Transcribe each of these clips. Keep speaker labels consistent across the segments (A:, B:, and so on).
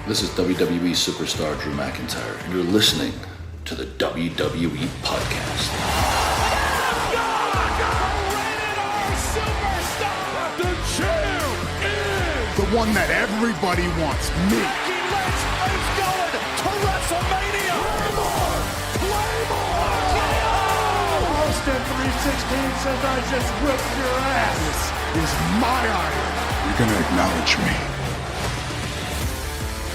A: This is WWE superstar Drew McIntyre, and you're listening to the WWE Podcast.
B: The champ is
C: the one that everybody wants, me.
B: It's going to WrestleMania. Claymore!
C: Austin 316 says I just whipped your ass. This is my iron. You're going to acknowledge me.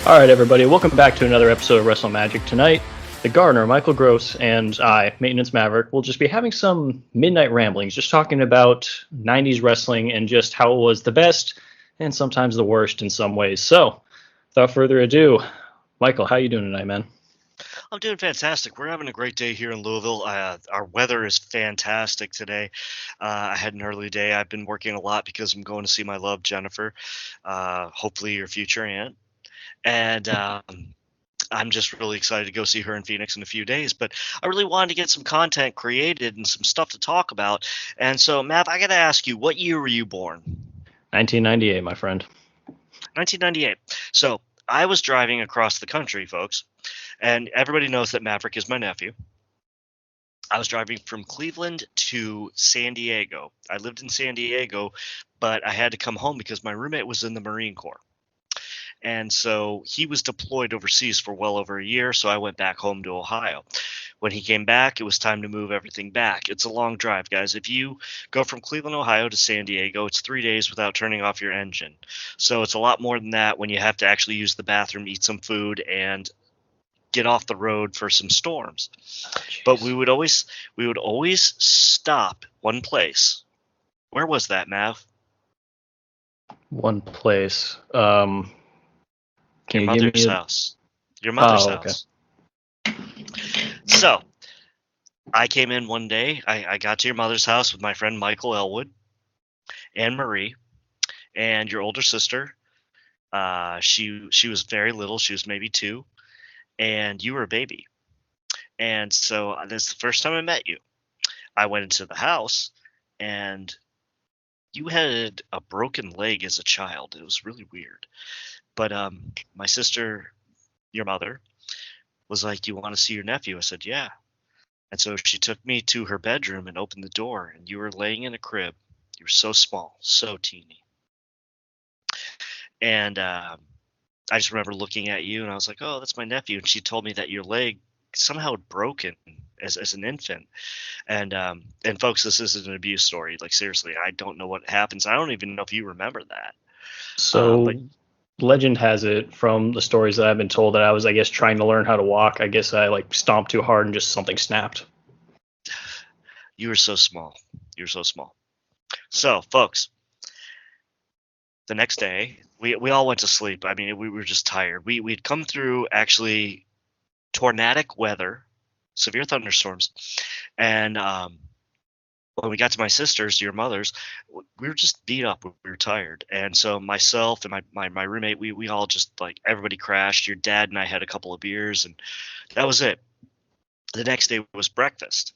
D: All right, everybody, welcome back to another episode of Wrestle Magic. Tonight, the Gardener, Michael Gross, and I, Maintenance Maverick, will just be having some midnight ramblings, just talking about 90s wrestling and just how it was the best and sometimes the worst in some ways. So, without further ado, Michael, how you doing tonight, man?
E: I'm doing fantastic. We're having a great day here in Louisville. Our weather is fantastic today. I had an early day. I've been working a lot because I'm going to see my love, Jennifer, hopefully your future aunt. And I'm just really excited to go see her in Phoenix in a few days. But I really wanted to get some content created and some stuff to talk about. And so, Mav, I got to ask you, what year were you born?
D: 1998, my friend.
E: 1998. So I was driving across the country, folks. And everybody knows that Maverick is my nephew. I was driving from Cleveland to San Diego. I lived in San Diego, but I had to come home because my roommate was in the Marine Corps. And so he was deployed overseas for well over a year, so I went back home to Ohio. When he came back, it was time to move everything back. It's a long drive, guys. If you go from Cleveland, Ohio to San Diego, it's 3 days without turning off your engine. So it's a lot more than that when you have to actually use the bathroom, eat some food, and get off the road for some storms. But we would always stop one place. Where was that, Mav?
D: One place.
E: Your mother's house. Your mother's house. So, I came in one day. I got to your mother's house with my friend Michael Elwood and Marie and your older sister. She was very little. She was maybe 2. And you were a baby. And so this is the first time I met you. I went into the house, and you had a broken leg as a child. It was really weird. But my sister, your mother, was like, "You want to see your nephew?" I said, "Yeah." And so she took me to her bedroom and opened the door, and you were laying in a crib. You were so small, so teeny. And I just remember looking at you, and I was like, "Oh, that's my nephew." And she told me that your leg somehow had broken as an infant. And folks, this isn't an abuse story. Like, seriously, I don't know what happens. I don't even know if you remember that.
D: So...
E: But
D: legend has it from the stories that I've been told that I was, I guess, trying to learn how to walk. I guess I stomped too hard and just something snapped.
E: You were so small. You were so small. So, folks, the next day, we all went to sleep. I mean, we were just tired. We'd come through actually tornadic weather, severe thunderstorms, and when we got to my sister's, your mother's, we were just beat up. We were tired. And so myself and my roommate, we all just, everybody crashed. Your dad and I had a couple of beers, and that was it. The next day was breakfast.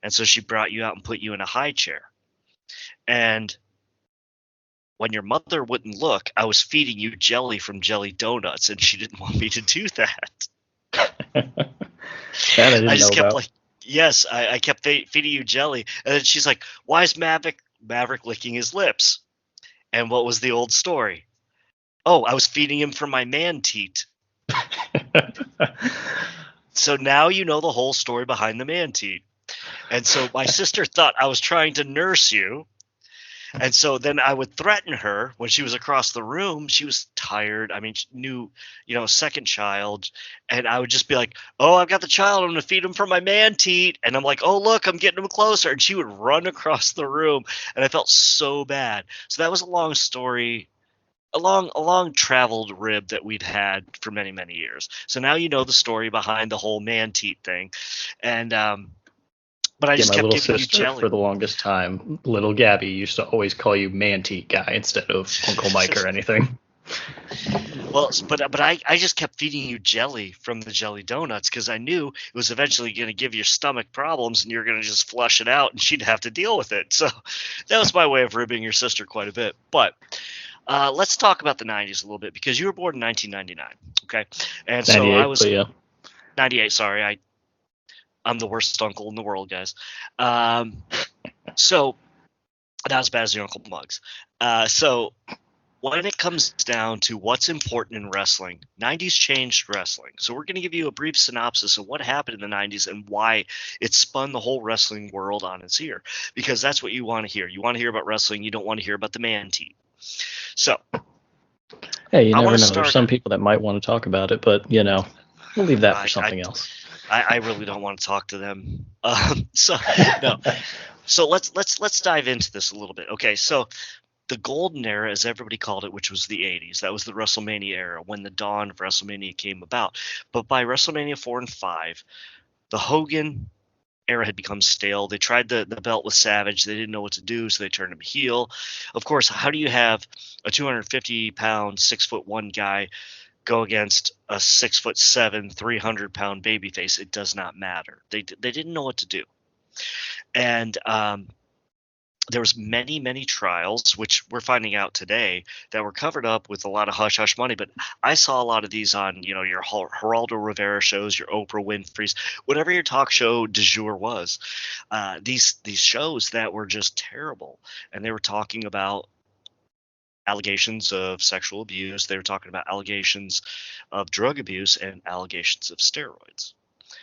E: And so she brought you out and put you in a high chair. And when your mother wouldn't look, I was feeding you jelly from Jelly Donuts, and she didn't want me to do that.
D: That I didn't
E: I just
D: know
E: kept
D: about.
E: yes, I kept feeding you jelly. And then she's like, "Why is Maverick licking his lips?" And what was the old story? Oh, I was feeding him from my man teat. So now you know the whole story behind the man teat. And so my sister thought I was trying to nurse you. And so then I would threaten her when she was across the room. She was tired. I mean, she knew, second child. And I would just be like, "Oh, I've got the child. I'm going to feed him from my man teat." And I'm like, "Oh, look, I'm getting him closer." And she would run across the room. And I felt so bad. So that was a long story, a long traveled rib that we'd had for many, many years. So now you know the story behind the whole man teat thing. And, but I just
D: my
E: kept
D: little
E: giving you
D: sister,
E: jelly.
D: for the longest time, little Gabby, used to always call you Man-Teat Guy instead of Uncle Mike or anything.
E: Well, but I just kept feeding you jelly from the Jelly Donuts because I knew it was eventually going to give your stomach problems and you're going to just flush it out and she'd have to deal with it. So that was my way of ribbing your sister quite a bit. But Let's talk about the 90s a little bit, because you were born in 1999, okay? And so
D: 98,
E: I was
D: but yeah.
E: 98. Sorry, I'm the worst uncle in the world, guys. So not as bad as your Uncle Muggs. So when it comes down to what's important in wrestling, 90s changed wrestling. So we're going to give you a brief synopsis of what happened in the 90s and why it spun the whole wrestling world on its ear, because that's what you want to hear. You want to hear about wrestling. You don't want to hear about the man team. So
D: Hey, you
E: I
D: never
E: wanna
D: know.
E: start-
D: There's some people that might want to talk about it, but we'll leave that for something else.
E: I really don't want to talk to them. So no. So let's dive into this a little bit. Okay, so the golden era, as everybody called it, which was the 80s, that was the WrestleMania era, when the dawn of WrestleMania came about. But by WrestleMania 4 and 5, the Hogan era had become stale. They tried the belt with Savage. They didn't know what to do, so they turned him heel. Of course, how do you have a 250-pound, 6'1" guy go against a 6'7", 300-pound babyface? It does not matter. They didn't know what to do. And there was many trials, which we're finding out today, that were covered up with a lot of hush money. But I saw a lot of these on, your Geraldo Rivera shows, your Oprah Winfrey's, whatever your talk show du jour was. These shows that were just terrible, and they were talking about allegations of sexual abuse. They were talking about allegations of drug abuse and allegations of steroids.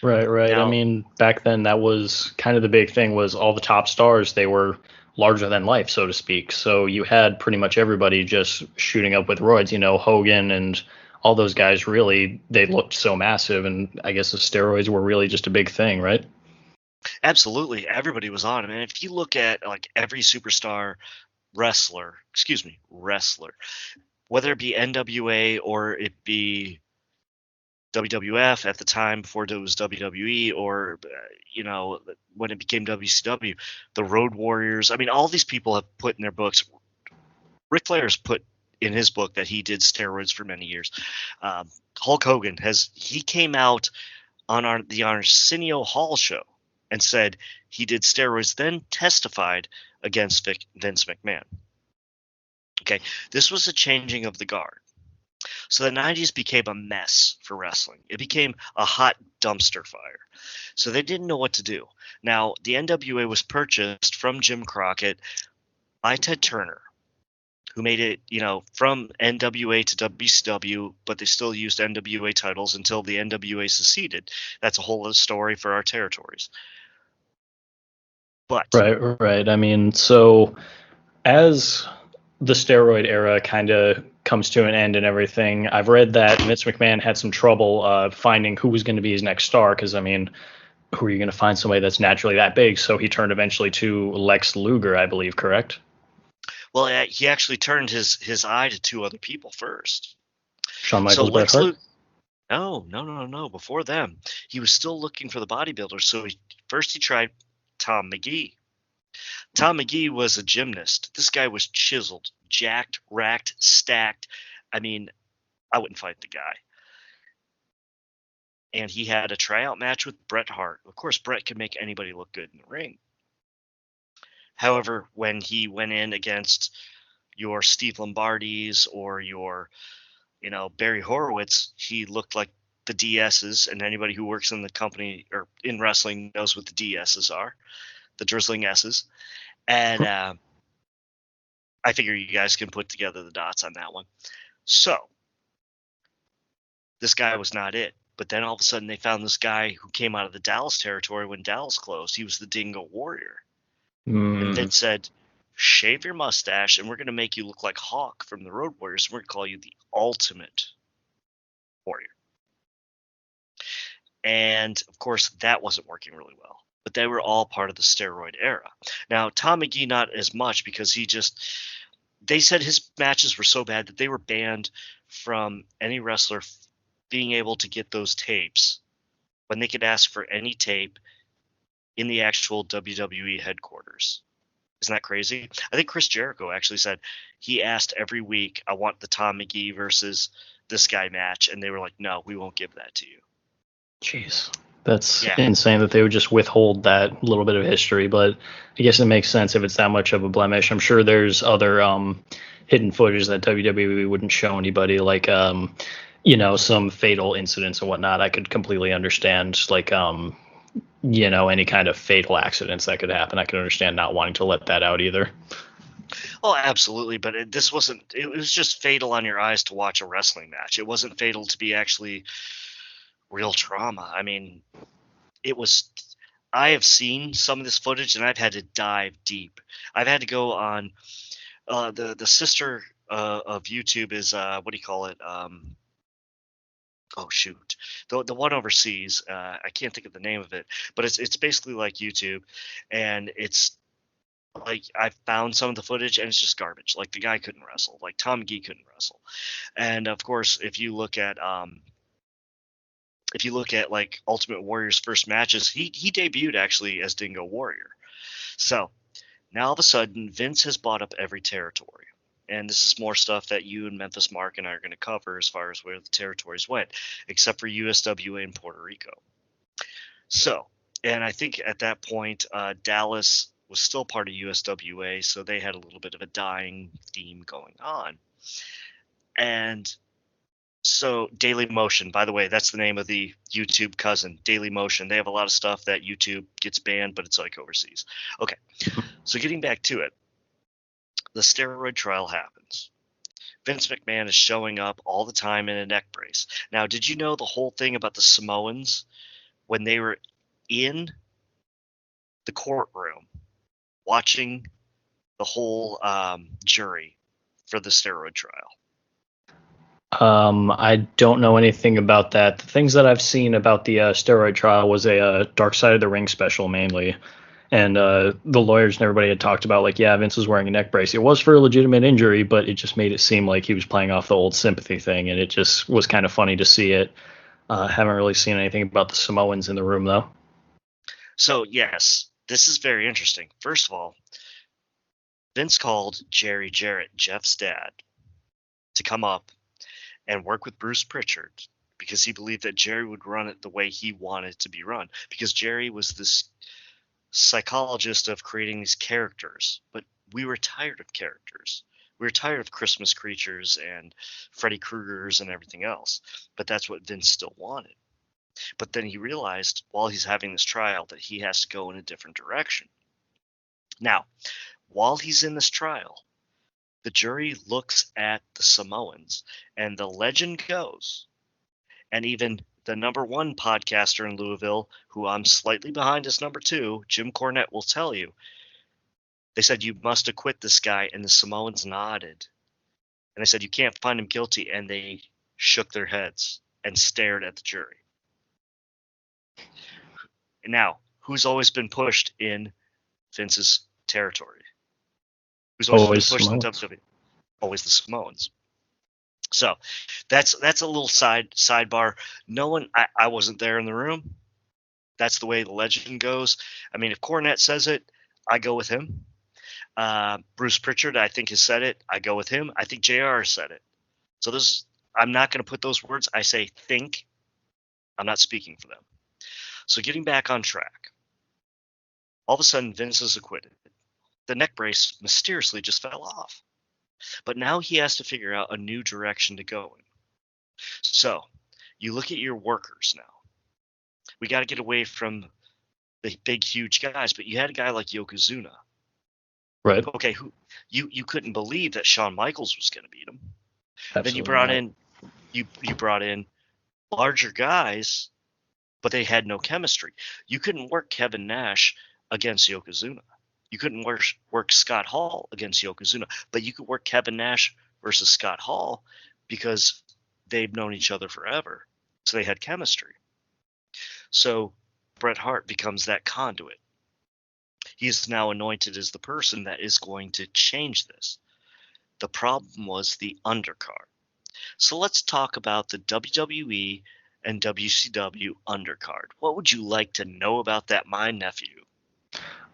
D: Right.
E: Now-
D: I mean, back then that was kind of the big thing, was all the top stars, they were larger than life, so to speak. So you had pretty much everybody just shooting up with roids. Hogan and all those guys, really, they looked so massive, and I guess the steroids were really just a big thing, right?
E: Absolutely. Everybody was on him. And if you look at like every superstar wrestler, whether it be NWA or it be WWF at the time before it was WWE, or when it became WCW, the Road Warriors. I mean, all these people have put in their books. Ric Flair's put in his book that he did steroids for many years. Hulk Hogan he came out on the Arsenio Hall show and said he did steroids, then testified against Vince McMahon. Okay, this was a changing of the guard. So the 90s became a mess for wrestling. It became a hot dumpster fire. So they didn't know what to do. Now, the NWA was purchased from Jim Crockett by Ted Turner, who made it, from NWA to WCW, but they still used NWA titles until the NWA seceded. That's a whole other story for our territories. But
D: Right. I mean, so as the steroid era kind of comes to an end and everything, I've read that Vince McMahon had some trouble finding who was going to be his next star, because, I mean, who are you going to find somebody that's naturally that big? So he turned eventually to Lex Luger, I believe, correct?
E: Well, he actually turned his eye to two other people first.
D: Shawn Michaels, Bret Hart?
E: No. Before them, he was still looking for the bodybuilder. So first he tried Tom McGee. Tom McGee was a gymnast. This guy was chiseled, jacked, racked, stacked. I mean, I wouldn't fight the guy. And he had a tryout match with Bret Hart. Of course, Bret could make anybody look good in the ring. However, when he went in against your Steve Lombardis or your, Barry Horowitz, he looked like the DSs, and anybody who works in the company or in wrestling knows what the DSs are, the drizzling S's. And I figure you guys can put together the dots on that one. So this guy was not it. But then all of a sudden they found this guy who came out of the Dallas territory when Dallas closed. He was the Dingo Warrior. And then said, shave your mustache, and we're going to make you look like Hawk from the Road Warriors. We're going to call you the Ultimate Warrior. And, of course, that wasn't working really well. But they were all part of the steroid era. Now, Tom McGee, not as much, because they said his matches were so bad that they were banned from any wrestler being able to get those tapes when they could ask for any tape in the actual WWE headquarters. Isn't that crazy? I think Chris Jericho actually said he asked every week, I want the Tom McGee versus this guy match. And they were like, no, we won't give that to you.
D: Jeez. That's insane that they would just withhold that little bit of history. But I guess it makes sense if it's that much of a blemish. I'm sure there's other hidden footage that WWE wouldn't show anybody, like some fatal incidents and whatnot. I could completely understand, like any kind of fatal accidents that could happen. I could understand not wanting to let that out either.
E: Oh, absolutely. But this wasn't. It was just fatal on your eyes to watch a wrestling match. It wasn't fatal to be actually real trauma. I mean, it was. I have seen some of this footage, and I've had to dive deep. I've had to go on the sister of YouTube is what do you call it? Oh shoot, the one overseas. I can't think of the name of it, but it's basically like YouTube, and it's like I found some of the footage, and it's just garbage. Like the guy couldn't wrestle, like Tom McGee couldn't wrestle, and of course, if you look at like Ultimate Warrior's first matches, he debuted actually as Dingo Warrior. So now all of a sudden, Vince has bought up every territory. And this is more stuff that you and Memphis Mark and I are going to cover as far as where the territories went, except for USWA and Puerto Rico. So, and I think at that point, Dallas was still part of USWA, so they had a little bit of a dying theme going on. And so Daily Motion, by the way, that's the name of the YouTube cousin, Daily Motion. They have a lot of stuff that YouTube gets banned, but it's like overseas. Okay, so getting back to it. The steroid trial happens. Vince McMahon is showing up all the time in a neck brace. Now, did you know the whole thing about the Samoans when they were in the courtroom watching the whole jury for the steroid trial?
D: I don't know anything about that. The things that I've seen about the steroid trial was a Dark Side of the Ring special mainly. And the lawyers and everybody had talked about, like, yeah, Vince was wearing a neck brace. It was for a legitimate injury, but it just made it seem like he was playing off the old sympathy thing. And it just was kind of funny to see it. Haven't really seen anything about the Samoans in the room, though.
E: So, yes, this is very interesting. First of all, Vince called Jerry Jarrett, Jeff's dad, to come up and work with Bruce Pritchard because he believed that Jerry would run it the way he wanted it to be run. Because Jerry was this psychologist of creating these characters, but we were tired of characters. We were tired of Christmas creatures and Freddy Kruegers and everything else, but that's what Vince still wanted. But then he realized while he's having this trial that he has to go in a different direction. Now, while he's in this trial, the jury looks at the Samoans, and the legend goes, and even the number one podcaster in Louisville, who I'm slightly behind as number two, Jim Cornette, will tell you, they said, you must acquit this guy, and the Samoans nodded. And they said, you can't find him guilty, and they shook their heads and stared at the jury. Now, who's always been pushed in Vince's territory? Who's always been pushed in WWE? Always the Samoans. So that's a little sidebar. No one, I wasn't there in the room. That's the way the legend goes. I mean, if Cornette says it, I go with him. Bruce Pritchard, I think, has said it. I go with him. I think JR said it. So I'm not going to put those words. I say think. I'm not speaking for them. So getting back on track. All of a sudden, Vince is acquitted. The neck brace mysteriously just fell off. But now he has to figure out a new direction to go in. So you look at your workers now. We got to get away from the big, huge guys. But you had a guy like Yokozuna.
D: Right.
E: Okay, who you couldn't believe that Shawn Michaels was going to beat him.
D: Absolutely
E: then you brought
D: not.
E: in you brought in larger guys, but they had no chemistry. You couldn't work Kevin Nash against Yokozuna. You couldn't work Scott Hall against Yokozuna, but you could work Kevin Nash versus Scott Hall because they've known each other forever. So they had chemistry. So Bret Hart becomes that conduit. He is now anointed as the person that is going to change this. The problem was the undercard. So let's talk about the WWE and WCW undercard. What would you like to know about that, my nephew?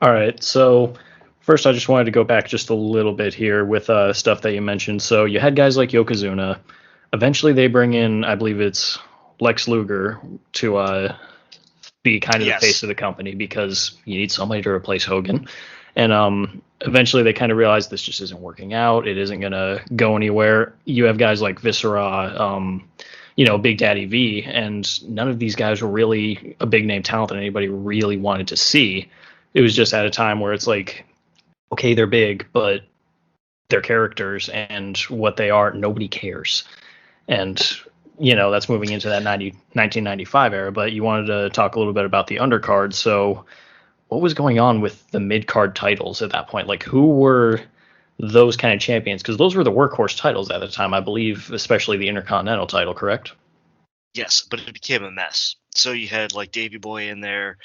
D: All right. So first, I just wanted to go back just a little bit here with stuff that you mentioned. So you had guys like Yokozuna. Eventually, they bring in, I believe it's Lex Luger to be kind of the face of the company because you need somebody to replace Hogan. And eventually they kind of realized this just isn't working out. It isn't going to go anywhere. You have guys like Viscera, Big Daddy V, and none of these guys were really a big name talent that anybody really wanted to see. It was just at a time where it's like, okay, they're big, but their characters and what they are, nobody cares. And that's moving into that 1995 era. But you wanted to talk a little bit about the undercard. So what was going on with the mid-card titles at that point? Like, who were those kind of champions? Because those were the workhorse titles at the time, I believe, especially the Intercontinental title, correct?
E: Yes, but it became a mess. So you had like Davey Boy in there.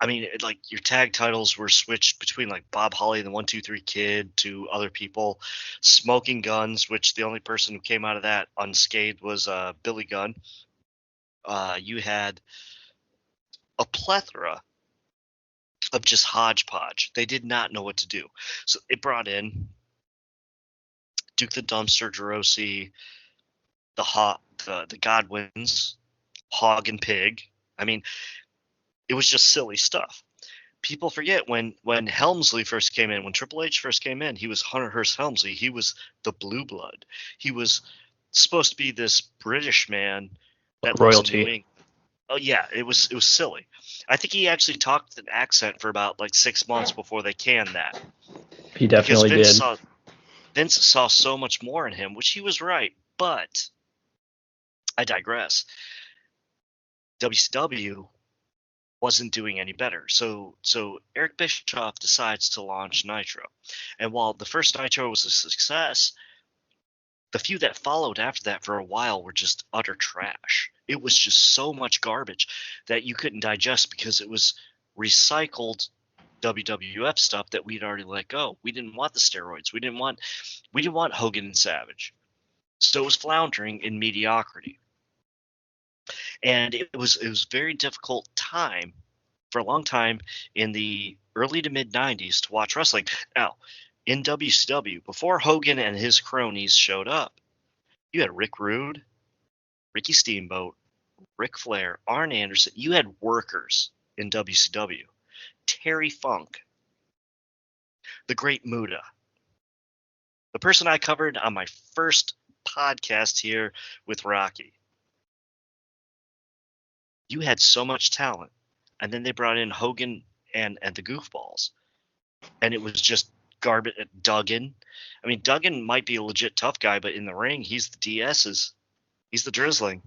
E: Your tag titles were switched between like Bob Holly and the 1-2-3 Kid to other people. Smoking Guns, which the only person who came out of that unscathed was Billy Gunn. You had a plethora of just hodgepodge. They did not know what to do. So it brought in Duke the Dumpster Droese, the Godwins, Hog and Pig. I mean, it was just silly stuff. People forget when Helmsley first came in, when Triple H first came in, he was Hunter Hearst Helmsley. He was the blue blood. He was supposed to be this British man that
D: royalty.
E: Lives in New England. Oh yeah, it was silly. I think he actually talked an accent for about like 6 months before they canned that.
D: He definitely did.
E: Vince saw so much more in him, which he was right, but I digress. WCW wasn't doing any better. So Eric Bischoff decides to launch Nitro. And while the first Nitro was a success, the few that followed after that for a while were just utter trash. It was just so much garbage that you couldn't digest because it was recycled WWF stuff that we'd already let go. We didn't want the steroids. We didn't want Hogan and Savage. So it was floundering in mediocrity. And it was a very difficult time for a long time in the early to mid 90s to watch wrestling. Now, in WCW, before Hogan and his cronies showed up, you had Rick Rude, Ricky Steamboat, Ric Flair, Arn Anderson. You had workers in WCW. Terry Funk, the Great Muta, the person I covered on my first podcast here with Rocky. You had so much talent, and then they brought in Hogan and the Goofballs, and it was just garbage. Duggan. I mean, Duggan might be a legit tough guy, but in the ring, he's the DS's. He's the drizzling.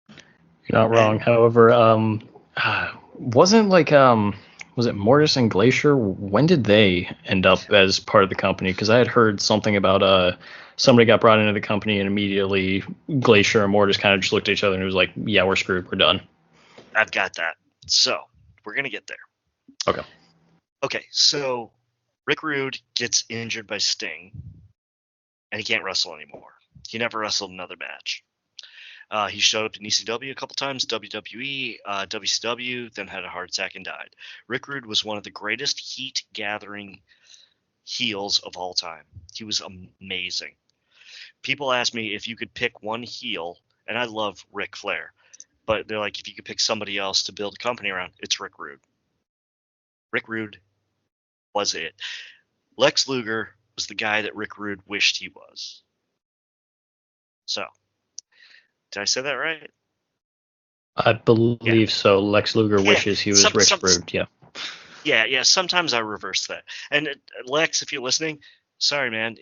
D: You're not wrong. However, wasn't like was it Mortis and Glacier? When did they end up as part of the company? Because I had heard something about somebody got brought into the company and immediately Glacier and Mortis kind of just looked at each other and it was like, yeah, we're screwed. We're done.
E: I've got that. So we're going to get there. Okay. So Rick Rude gets injured by Sting and he can't wrestle anymore. He never wrestled another match. He showed up in ECW a couple times, WWE, WCW, then had a heart attack and died. Rick Rude was one of the greatest heat-gathering heels of all time. He was amazing. People ask me if you could pick one heel, and I love Ric Flair, but they're like, if you could pick somebody else to build a company around, it's Rick Rude. Rick Rude was it. Lex Luger was the guy that Rick Rude wished he was. So, did I say that right?
D: I believe so. Lex Luger wishes he was Rick Rude. Yeah.
E: Yeah. Sometimes I reverse that. And Lex, if you're listening, sorry, man.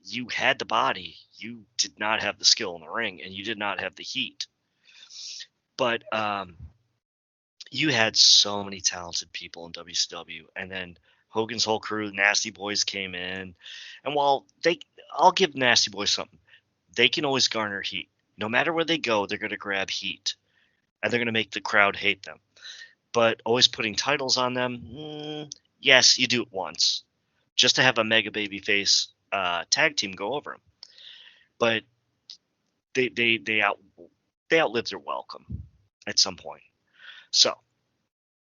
E: You had the body. You did not have the skill in the ring, and you did not have the heat. But you had so many talented people in WCW, and then Hogan's whole crew, Nasty Boys, came in. And while I'll give Nasty Boys something. They can always garner heat. No matter where they go, they're going to grab heat, and they're going to make the crowd hate them. But always putting titles on them, yes, you do it once, just to have a mega babyface tag team go over them. But they outlived their welcome at some point. So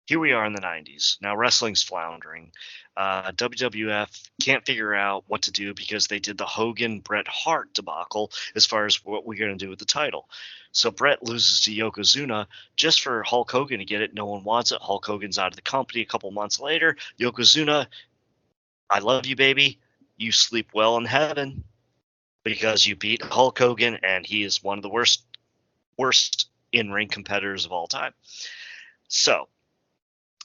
E: here we are in the 90s. Now wrestling's floundering. WWF can't figure out what to do because they did the Hogan Bret Hart debacle as far as what we're going to do with the title. So Bret loses to Yokozuna just for Hulk Hogan to get it. No one wants it. Hulk Hogan's out of the company a couple months later. Yokozuna, I love you, baby. You sleep well in heaven because you beat Hulk Hogan, and he is one of the worst in-ring competitors of all time. So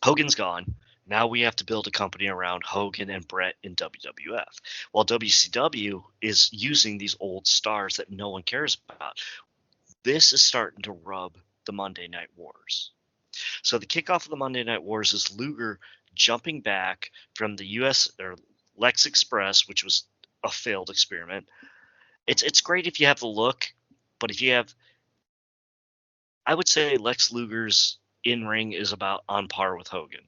E: Hogan's gone. Now we have to build a company around Hogan and Bret in WWF. While WCW is using these old stars that no one cares about. This is starting to rub the Monday Night Wars. So the kickoff of the Monday Night Wars is Luger jumping back from the US or Lex Express, which was a failed experiment. It's great if you have the look, but if you have, I would say Lex Luger's in-ring is about on par with Hogan.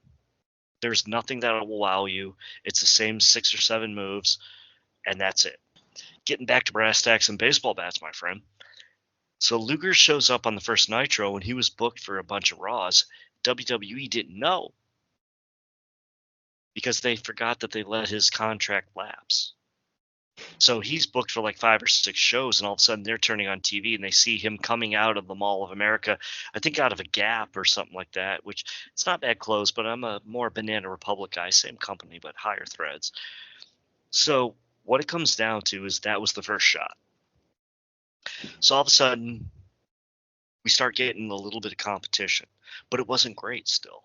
E: There's nothing that will wow you. It's the same 6 or 7 moves, and that's it. Getting back to brass tacks and baseball bats, my friend. So Luger shows up on the first Nitro when he was booked for a bunch of Raws. WWE didn't know because they forgot that they let his contract lapse. So he's booked for like 5 or 6 shows, and all of a sudden they're turning on TV and they see him coming out of the Mall of America, I think out of a Gap or something like that, which it's not bad clothes, but I'm a more Banana Republic guy, same company, but higher threads. So what it comes down to is that was the first shot. So all of a sudden we start getting a little bit of competition, but it wasn't great still.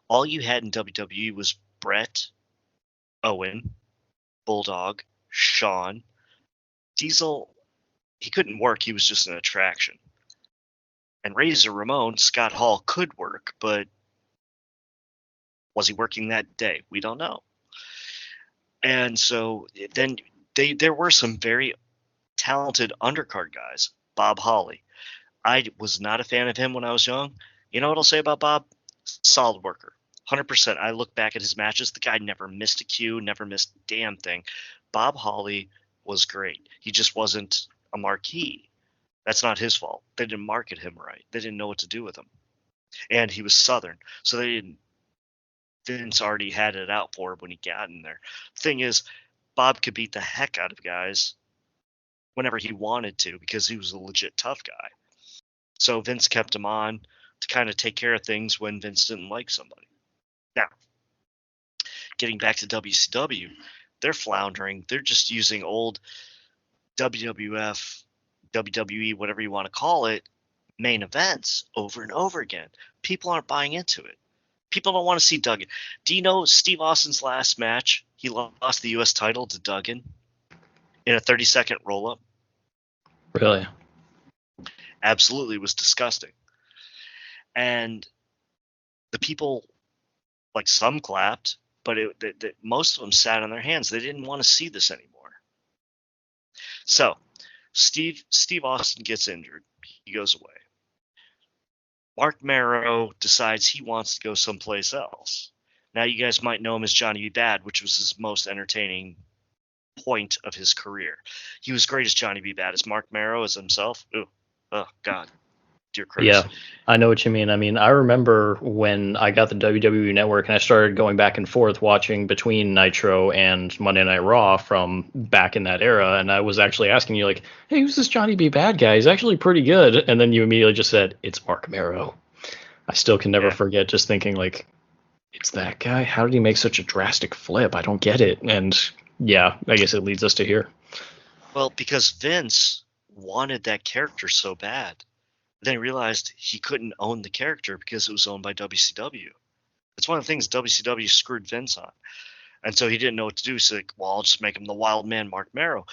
E: All you had in WWE was Bret, Owen, Bulldog, Shawn. Diesel, he couldn't work. He was just an attraction. And Razor Ramon, Scott Hall could work, but was he working that day? We don't know. And so then there were some very talented undercard guys. Bob Holly. I was not a fan of him when I was young. You know what I'll say about Bob? Solid worker. 100%. I look back at his matches. The guy never missed a cue, never missed a damn thing. Bob Holly was great. He just wasn't a marquee. That's not his fault. They didn't market him right. They didn't know what to do with him. And he was Southern. So Vince already had it out for him when he got in there. Thing is, Bob could beat the heck out of guys whenever he wanted to because he was a legit tough guy. So Vince kept him on to kind of take care of things when Vince didn't like somebody. Now, getting back to WCW, they're floundering. They're just using old WWF, WWE, whatever you want to call it, main events over and over again. People aren't buying into it. People don't want to see Duggan. Do you know Steve Austin's last match? He lost the U.S. title to Duggan in a 30-second roll-up.
D: Really?
E: Absolutely. It was disgusting. And the people, like some clapped, but most of them sat on their hands. They didn't want to see this anymore. So Steve Austin gets injured. He goes away. Mark Marrow decides he wants to go someplace else. Now you guys might know him as Johnny B. Bad, which was his most entertaining point of his career. He was great as Johnny B. Bad. As Mark Marrow as himself. Oh God. Dear Chris.
D: Yeah, I know what you mean. I mean, I remember when I got the WWE Network and I started going back and forth watching between Nitro and Monday Night Raw from back in that era, and I was actually asking you, like, hey, who's this Johnny B. Bad guy? He's actually pretty good. And then you immediately just said, it's Mark Marrow. I still can never forget just thinking, like, it's that guy? How did he make such a drastic flip? I don't get it. And yeah, I guess it leads us to here.
E: Well, because Vince wanted that character so bad. Then he realized he couldn't own the character because it was owned by WCW. It's one of the things WCW screwed Vince on. And so he didn't know what to do. So like, well, I'll just make him the wild man, Mark Marrow.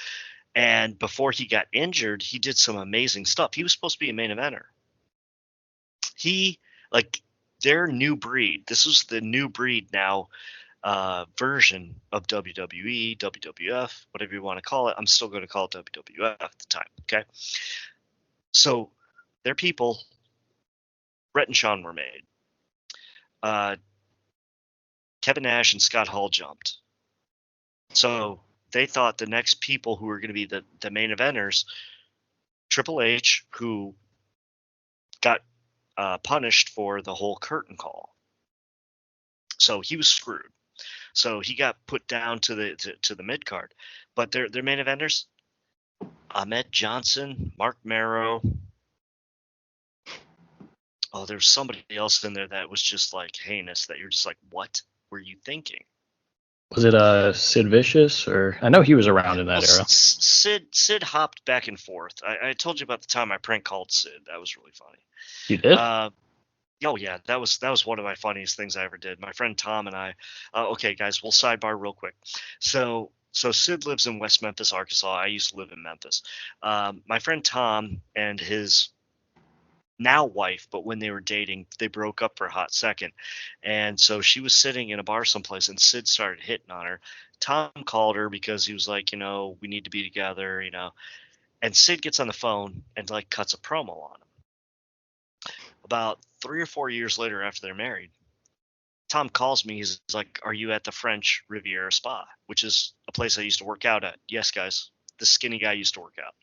E: And before he got injured, he did some amazing stuff. He was supposed to be a main eventer. Their new breed. This was the new breed now version of WWE, WWF, whatever you want to call it. I'm still going to call it WWF at the time. Okay. So their people, Bret and Shawn were made. Kevin Nash and Scott Hall jumped. So they thought the next people who were going to be the main eventers, Triple H, who got punished for the whole curtain call. so he was screwed. So he got put down to the mid card. But their main eventers: Ahmed Johnson, Mark Marrow. Oh, there's somebody else in there that was just like heinous. That you're just like, what were you thinking?
D: Was it Sid Vicious, or I know he was around in that
E: Well,
D: era.
E: Sid hopped back and forth. I told you about the time I prank called Sid. That was really funny.
D: You did?
E: Oh yeah, that was one of my funniest things I ever did. My friend Tom and I. Okay, guys, we'll sidebar real quick. So Sid lives in West Memphis, Arkansas. I used to live in Memphis. My friend Tom and his now wife, but when they were dating, they broke up for a hot second. And so she was sitting in a bar someplace and Sid started hitting on her. Tom called her because he was like, we need to be together, And Sid gets on the phone and like cuts a promo on him. About 3 or 4 years later after they're married, Tom calls me. He's like, "Are you at the French Riviera Spa?" Which is a place I used to work out at. Yes, guys. The skinny guy used to work out.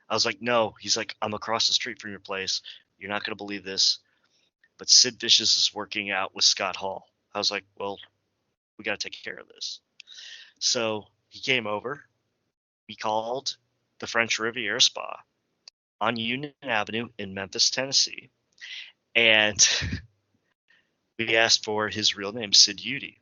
E: I was like, "No." He's like, "I'm across the street from your place. You're not going to believe this, but Sid Vicious is working out with Scott Hall." I was like, "Well, we got to take care of this." So he came over. We called the French Riviera Spa on Union Avenue in Memphis, Tennessee. And we asked for his real name, Sid Udy.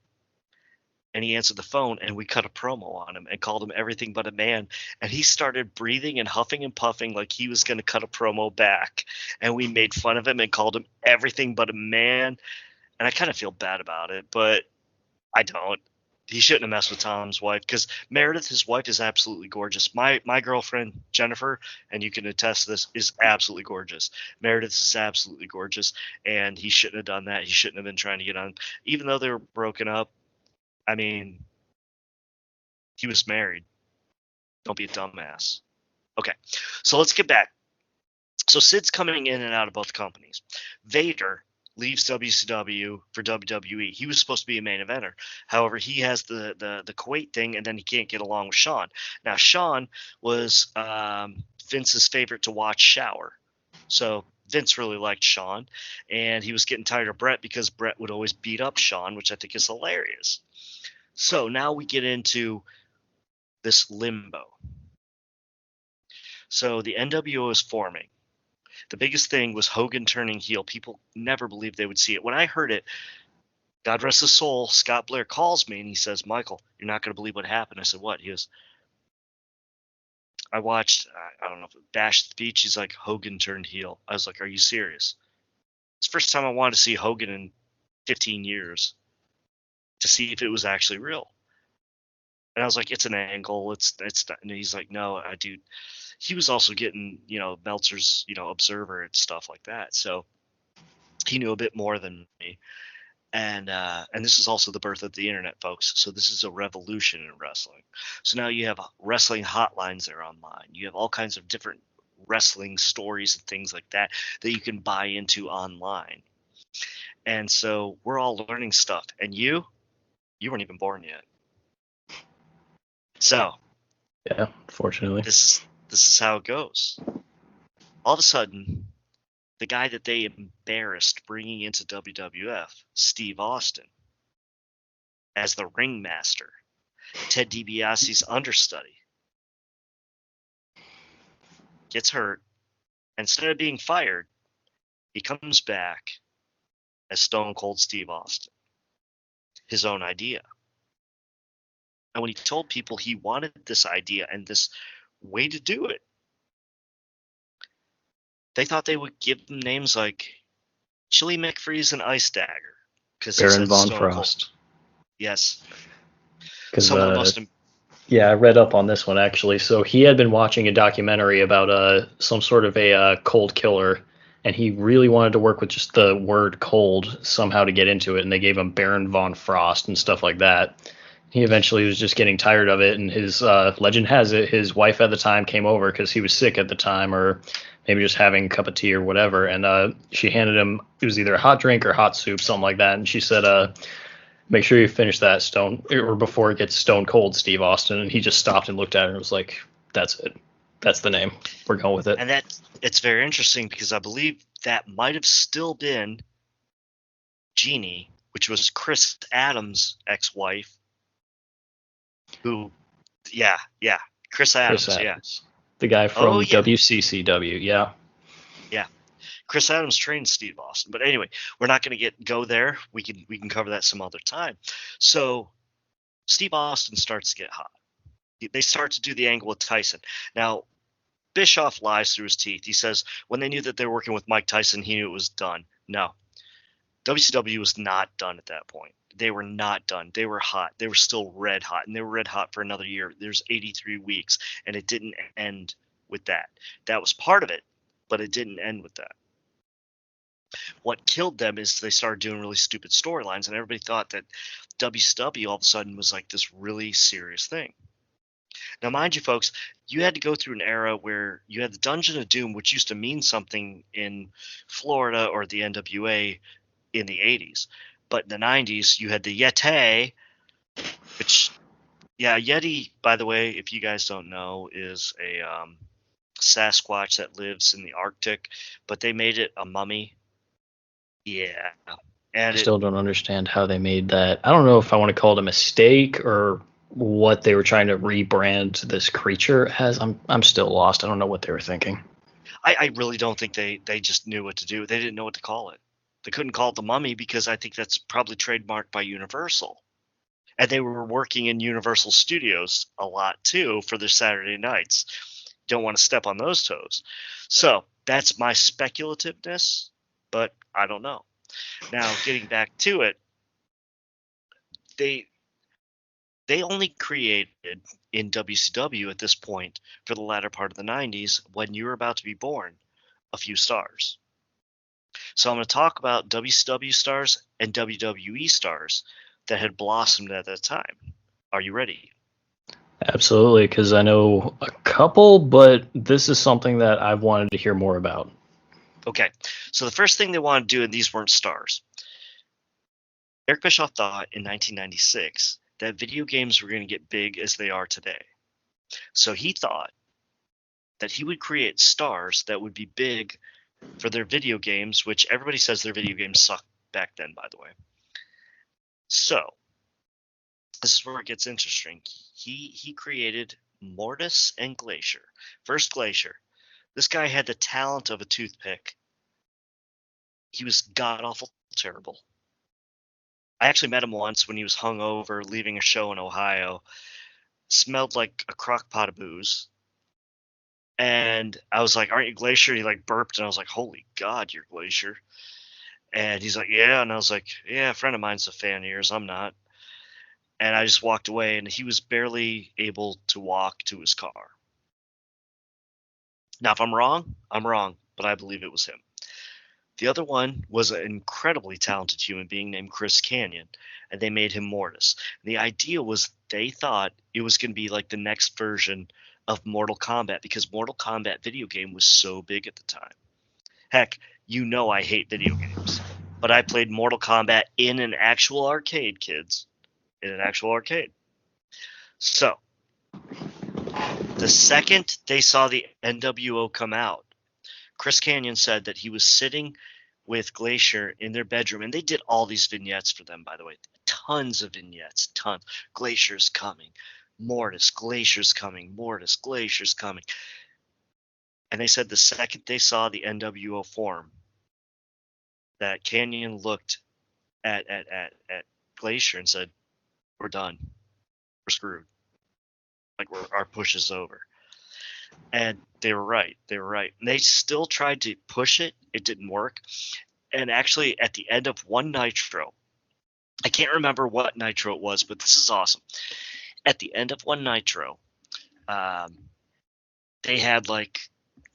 E: And he answered the phone, and we cut a promo on him and called him everything but a man. And he started breathing and huffing and puffing like he was going to cut a promo back. And we made fun of him and called him everything but a man. And I kind of feel bad about it, but I don't. He shouldn't have messed with Tom's wife, because Meredith, his wife, is absolutely gorgeous. My girlfriend, Jennifer, and you can attest to this, is absolutely gorgeous. Meredith is absolutely gorgeous, and he shouldn't have done that. He shouldn't have been trying to get on. Even though they were broken up, I mean, he was married. Don't be a dumbass. Okay, so let's get back. So Sid's coming in and out of both companies. Vader leaves WCW for WWE. He was supposed to be a main eventer. However, he has the Kuwait thing, and then he can't get along with Shawn. Now, Shawn was Vince's favorite to watch shower. So Vince really liked Shawn, and he was getting tired of Brett because Brett would always beat up Shawn, which I think is hilarious. So now we get into this limbo. So the NWO is forming. The biggest thing was Hogan turning heel. People never believed they would see it. When I heard it, God rest his soul, Scott Blair calls me and he says, "Michael, you're not going to believe what happened." I said, "What?" He goes, "I watched, I don't know, Bash at the Beach." He's like, "Hogan turned heel." I was like, "Are you serious?" It's the first time I wanted to see Hogan in 15 years to see if it was actually real. And I was like, "It's an angle. It's not." And he's like, "No, dude." He was also getting, Meltzer's, Observer and stuff like that. So he knew a bit more than me. And this is also the birth of the internet, folks. So this is a revolution in wrestling. So now you have wrestling hotlines that are online. You have all kinds of different wrestling stories and things like that you can buy into online. And so we're all learning stuff. And you weren't even born yet. So
D: Yeah, unfortunately.
E: this is how it goes. All of a sudden, the guy that they embarrassed bringing into WWF, Steve Austin, as the ringmaster, Ted DiBiase's understudy, gets hurt. And instead of being fired, he comes back as Stone Cold Steve Austin, his own idea. And when he told people he wanted this idea and this way to do it, they thought they would give them names like Chili McFreeze and Ice Dagger, because
D: Baron Von Frost.
E: Yes.
D: Because yeah, I read up on this one actually. So he had been watching a documentary about some sort of a cold killer, and he really wanted to work with just the word cold somehow to get into it, and they gave him Baron Von Frost and stuff like that. He eventually was just getting tired of it, and his legend has it, his wife at the time came over because he was sick at the time, or maybe just having a cup of tea or whatever, and she handed him, it was either a hot drink or hot soup, something like that, and she said, "Make sure you finish that before it gets Stone Cold Steve Austin." And he just stopped and looked at her and was like, "That's it. That's the name. We're going with it."
E: And it's very interesting because I believe that might have still been Genie which was Chris Adams' ex-wife, who, yeah, Chris Adams,
D: the guy from
E: Oh, yeah.
D: WCCW, yeah.
E: Chris Adams trained Steve Austin. But anyway, we're not going to go there. We can cover that some other time. So Steve Austin starts to get hot. They start to do the angle with Tyson. Now, Bischoff lies through his teeth. He says when they knew that they were working with Mike Tyson, he knew it was done. No. WCW was not done at that point. They were not done. They were hot. They were still red hot, and they were red hot for another year. There's 83 weeks, and it didn't end with that. That was part of it, but it didn't end with that. What killed them is they started doing really stupid storylines, and everybody thought that WCW all of a sudden was like this really serious thing. Now, mind you, folks, you had to go through an era where you had the Dungeon of Doom, which used to mean something in Florida or the NWA in the 80s. But in the 90s, you had the Yeti, which, Yeti, by the way, if you guys don't know, is a Sasquatch that lives in the Arctic, but they made it a mummy. Yeah. And
D: I still don't understand how they made that. I don't know if I want to call it a mistake or what they were trying to rebrand this creature as. I'm still lost. I don't know what they were thinking.
E: I really don't think they just knew what to do. They didn't know what to call it. They couldn't call it the Mummy because I think that's probably trademarked by Universal. And they were working in Universal Studios a lot too for their Saturday nights. Don't want to step on those toes. So that's my speculativeness, but I don't know. Now, getting back to it, they only created in WCW at this point for the latter part of the 90s when you were about to be born a few stars. So I'm going to talk about WCW stars and WWE stars that had blossomed at that time. Are you ready?
D: Absolutely, because I know a couple, but this is something that I've wanted to hear more about.
E: Okay, so the first thing they wanted to do, and these weren't stars, Eric Bischoff thought in 1996 that video games were going to get big as they are today. So he thought that he would create stars that would be big for their video games, which everybody says their video games sucked back then, by the way. So this is where it gets interesting. He created Mortis and Glacier. First, Glacier. This guy had the talent of a toothpick. He was god-awful terrible. I actually met him once when he was hungover, leaving a show in Ohio. Smelled like a crock pot of booze. And I was like, "Aren't you Glacier?" He like burped, and I was like, "Holy God, you're Glacier." And he's like, "Yeah." And I was like, "Yeah, a friend of mine's a fan of yours. I'm not." And I just walked away, and he was barely able to walk to his car. Now, if I'm wrong, I'm wrong, but I believe it was him. The other one was an incredibly talented human being named Chris Kanyon, and they made him Mortis. The idea was they thought it was going to be like the next version of Mortal Kombat because Mortal Kombat video game was so big at the time. Heck, you know I hate video games, but I played Mortal Kombat in an actual arcade, kids. In an actual arcade. So, the second they saw the NWO come out, Chris Kanyon said that he was sitting with Glacier in their bedroom, and they did all these vignettes for them, by the way. Tons of vignettes, tons. Glacier's coming. Mortis, Glacier's coming. Mortis, Glacier's coming. And they said the second they saw the NWO form, that Kanyon looked at Glacier and said, "We're done. We're screwed. Like our push is over." And they were right. They were right. And they still tried to push it. It didn't work. And actually, at the end of one Nitro, I can't remember what Nitro it was, but this is awesome. At the end of one Nitro, they had like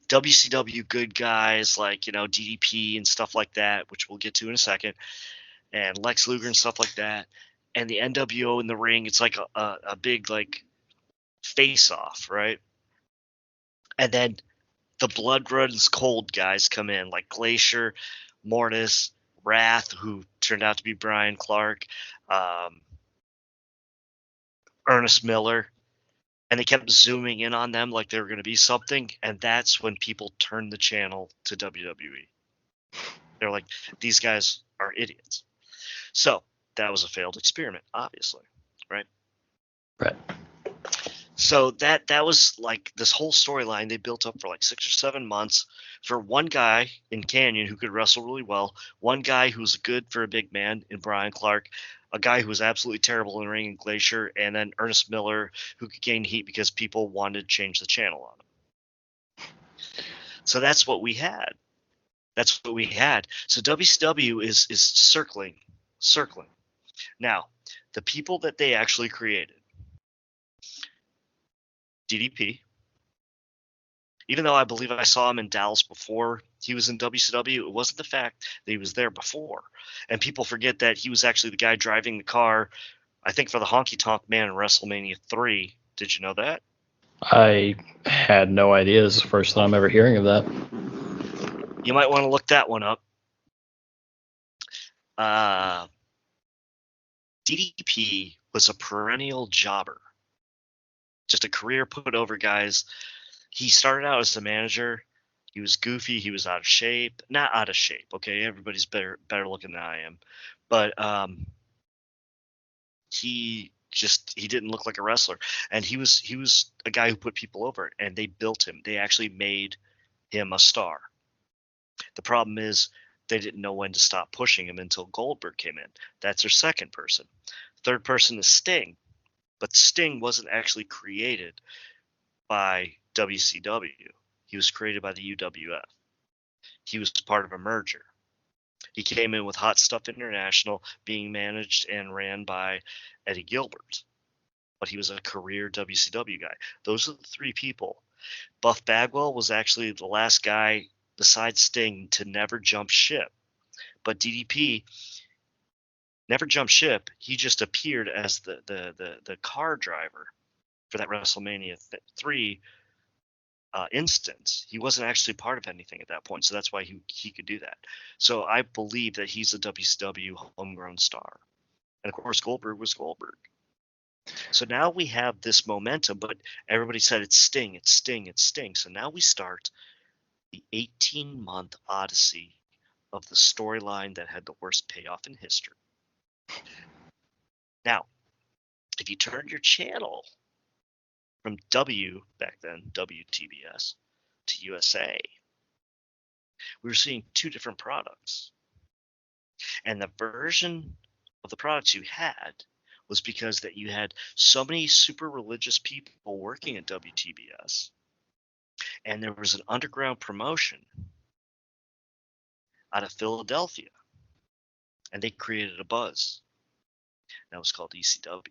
E: WCW good guys like, DDP and stuff like that, which we'll get to in a second, and Lex Luger and stuff like that. And the NWO in the ring, it's like a big like face-off, right? And then the blood runs cold guys come in, like Glacier, Mortis, Wrath, who turned out to be Brian Clark, Ernest Miller, and they kept zooming in on them like they were going to be something, and that's when people turned the channel to WWE. They're like, these guys are idiots. So that was a failed experiment, obviously, right?
D: Right.
E: So that was like this whole storyline they built up for like 6 or 7 months for one guy in Canyon who could wrestle really well, one guy who was good for a big man in Brian Clark, a guy who was absolutely terrible in ring in Glacier, and then Ernest Miller who could gain heat because people wanted to change the channel on him. So that's what we had. That's what we had. So WCW is circling. Now, the people that they actually created. DDP. Even though I believe I saw him in Dallas before he was in WCW, it wasn't the fact that he was there before. And people forget that he was actually the guy driving the car, I think, for the Honky Tonk Man in WrestleMania 3. Did you know that?
D: I had no idea. This is the first time I'm ever hearing of that.
E: You might want to look that one up. DDP was a perennial jobber. Just a career put over guys. He started out as a manager. He was goofy. He was out of shape. Not out of shape, okay? Everybody's better looking than I am. But he didn't look like a wrestler. And he was a guy who put people over, and they built him. They actually made him a star. The problem is they didn't know when to stop pushing him until Goldberg came in. That's their second person. Third person is Sting. But Sting wasn't actually created by WCW. He was created by the UWF. He was part of a merger. He came in with Hot Stuff International being managed and ran by Eddie Gilbert. But he was a career WCW guy. Those are the three people. Buff Bagwell was actually the last guy besides Sting to never jump ship. But DDP never jumped ship. He just appeared as the car driver for that WrestleMania 3 instance. He wasn't actually part of anything at that point, so that's why he could do that. So I believe that he's a WCW homegrown star. And of course, Goldberg was Goldberg. So now we have this momentum, but everybody said it's Sting, it's Sting, it's Sting. So now we start the 18-month odyssey of the storyline that had the worst payoff in history. Now, if you turn your channel from back then, WTBS, to USA, we were seeing two different products. And the version of the products you had was because that you had so many super religious people working at WTBS, and there was an underground promotion out of Philadelphia, and they created a buzz. That was called ECW.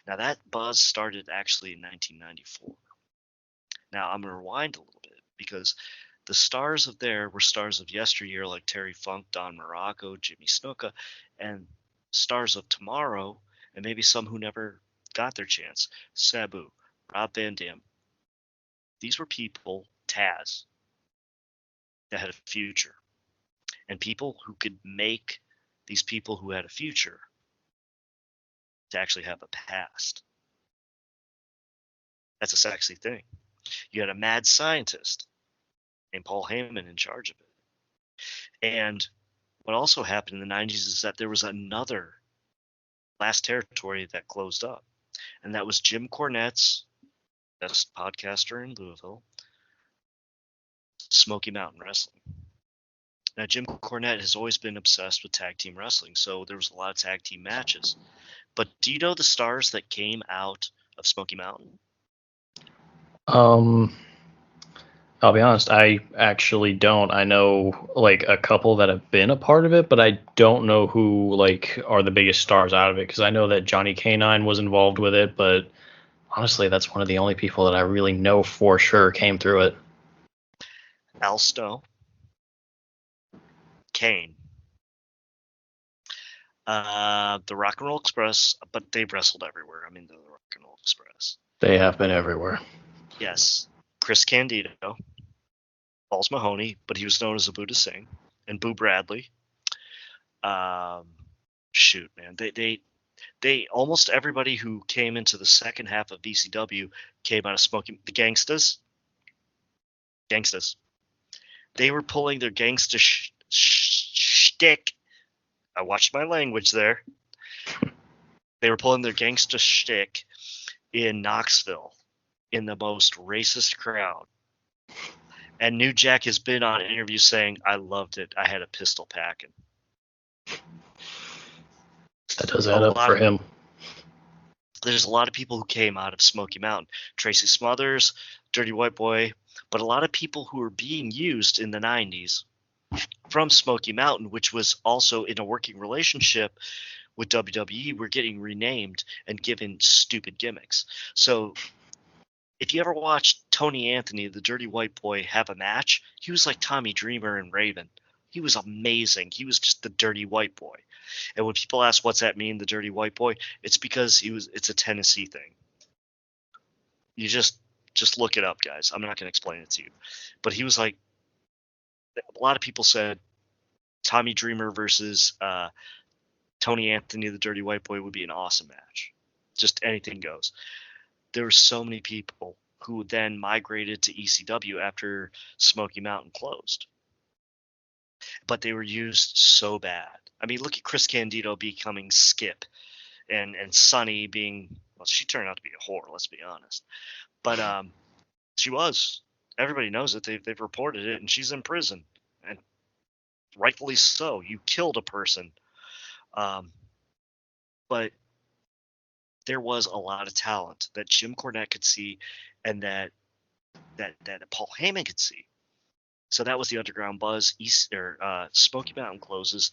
E: Now that buzz started actually in 1994. Now I'm going to rewind a little bit because the stars of there were stars of yesteryear like Terry Funk, Don Morocco, Jimmy Snuka, and stars of tomorrow, and maybe some who never got their chance. Sabu, Rob Van Dam. These were people, Taz, that had a future. And people who could make these people who had a future to actually have a past. That's a sexy thing. You had a mad scientist named Paul Heyman in charge of it. And what also happened in the 90s is that there was another last territory that closed up. And that was Jim Cornette's best podcaster in Louisville, Smoky Mountain Wrestling. Now, Jim Cornette has always been obsessed with tag team wrestling, so there was a lot of tag team matches. But do you know the stars that came out of Smoky Mountain?
D: I'll be honest, I actually don't. I know like a couple that have been a part of it, but I don't know who like are the biggest stars out of it, because I know that Johnny K9 was involved with it, but honestly, that's one of the only people that I really know for sure came through it.
E: Al Snow, Kane, the Rock and Roll Express, but they've wrestled everywhere. I mean, the Rock and Roll Express.
D: They have been everywhere.
E: Yes. Chris Candido, Balls Mahoney, but he was known as Abu Singh, and Boo Bradley. Shoot, man. They almost everybody who came into the second half of VCW came out of Smoky. The Gangstas. They were pulling their gangsta shtick I watched my language there. They were pulling their gangsta shtick in Knoxville in the most racist crowd. And New Jack has been on interviews saying, I loved it. I had a pistol packing.
D: That does add up for him.
E: There's a lot of people who came out of Smoky Mountain. Tracy Smothers, Dirty White Boy, but a lot of people who were being used in the 90s from Smoky Mountain, which was also in a working relationship with WWE, were getting renamed and given stupid gimmicks. So if you ever watched Tony Anthony, the Dirty White Boy, have a match, he was like Tommy Dreamer and Raven. He was amazing. He was just the Dirty White Boy. And when people ask what's that mean, the Dirty White Boy, it's because it's a Tennessee thing. You just look it up, guys. I'm not going to explain it to you. But he was like, a lot of people said Tommy Dreamer versus Tony Anthony, the Dirty White Boy, would be an awesome match. Just anything goes. There were so many people who then migrated to ECW after Smoky Mountain closed. But they were used so bad. I mean, look at Chris Candido becoming Skip and Sunny being, well, she turned out to be a whore, let's be honest. But she was. Everybody knows it. They've reported it, and she's in prison. And rightfully so. You killed a person. But there was a lot of talent that Jim Cornette could see and that Paul Heyman could see. So that was the Underground Buzz. Smoky Mountain closes.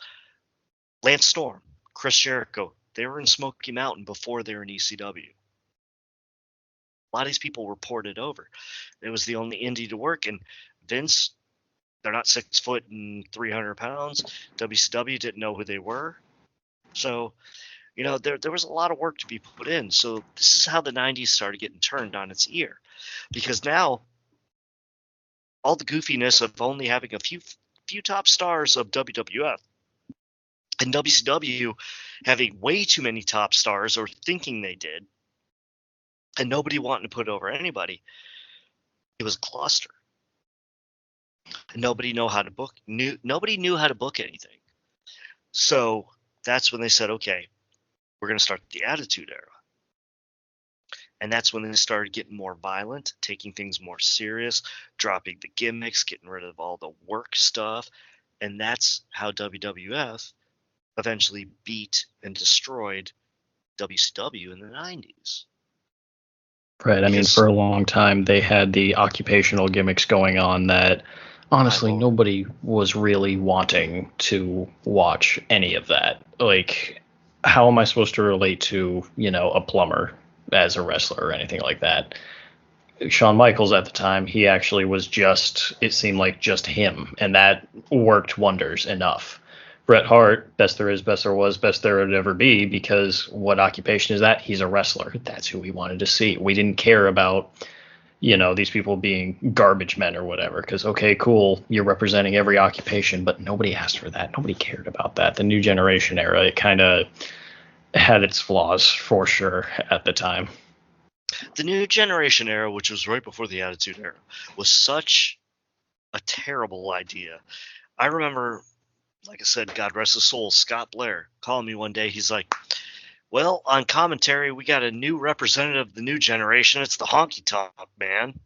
E: Lance Storm, Chris Jericho, they were in Smoky Mountain before they were in ECW. A lot of these people were ported over. It was the only indie to work, and Vince, they're not 6 foot and 300 pounds. WCW didn't know who they were. So, there was a lot of work to be put in. So this is how the 90s started getting turned on its ear. Because now, all the goofiness of only having a few top stars of WWF and WCW having way too many top stars, or thinking they did, and nobody wanting to put over anybody, it was a cluster. And nobody knew how to book anything. So that's when they said, okay, we're going to start the Attitude Era. And that's when they started getting more violent, taking things more serious, dropping the gimmicks, getting rid of all the work stuff. And that's how WWF eventually beat and destroyed WCW in the 90s.
D: Right. I mean, for a long time, they had the occupational gimmicks going on that, honestly, nobody was really wanting to watch any of that. Like, how am I supposed to relate to, a plumber as a wrestler or anything like that? Shawn Michaels at the time, he actually was it seemed like just him, and that worked wonders enough. Bret Hart, best there is, best there was, best there would ever be, because what occupation is that? He's a wrestler. That's who we wanted to see. We didn't care about, these people being garbage men or whatever, because, okay, cool, you're representing every occupation, but nobody asked for that. Nobody cared about that. The New Generation era, it kind of had its flaws for sure at the time.
E: The New Generation era, which was right before the Attitude Era, was such a terrible idea. I remember, like I said, God rest his soul, Scott Blair calling me one day. He's like, well, on commentary, we got a new representative of the new generation. It's the Honky Tonk Man.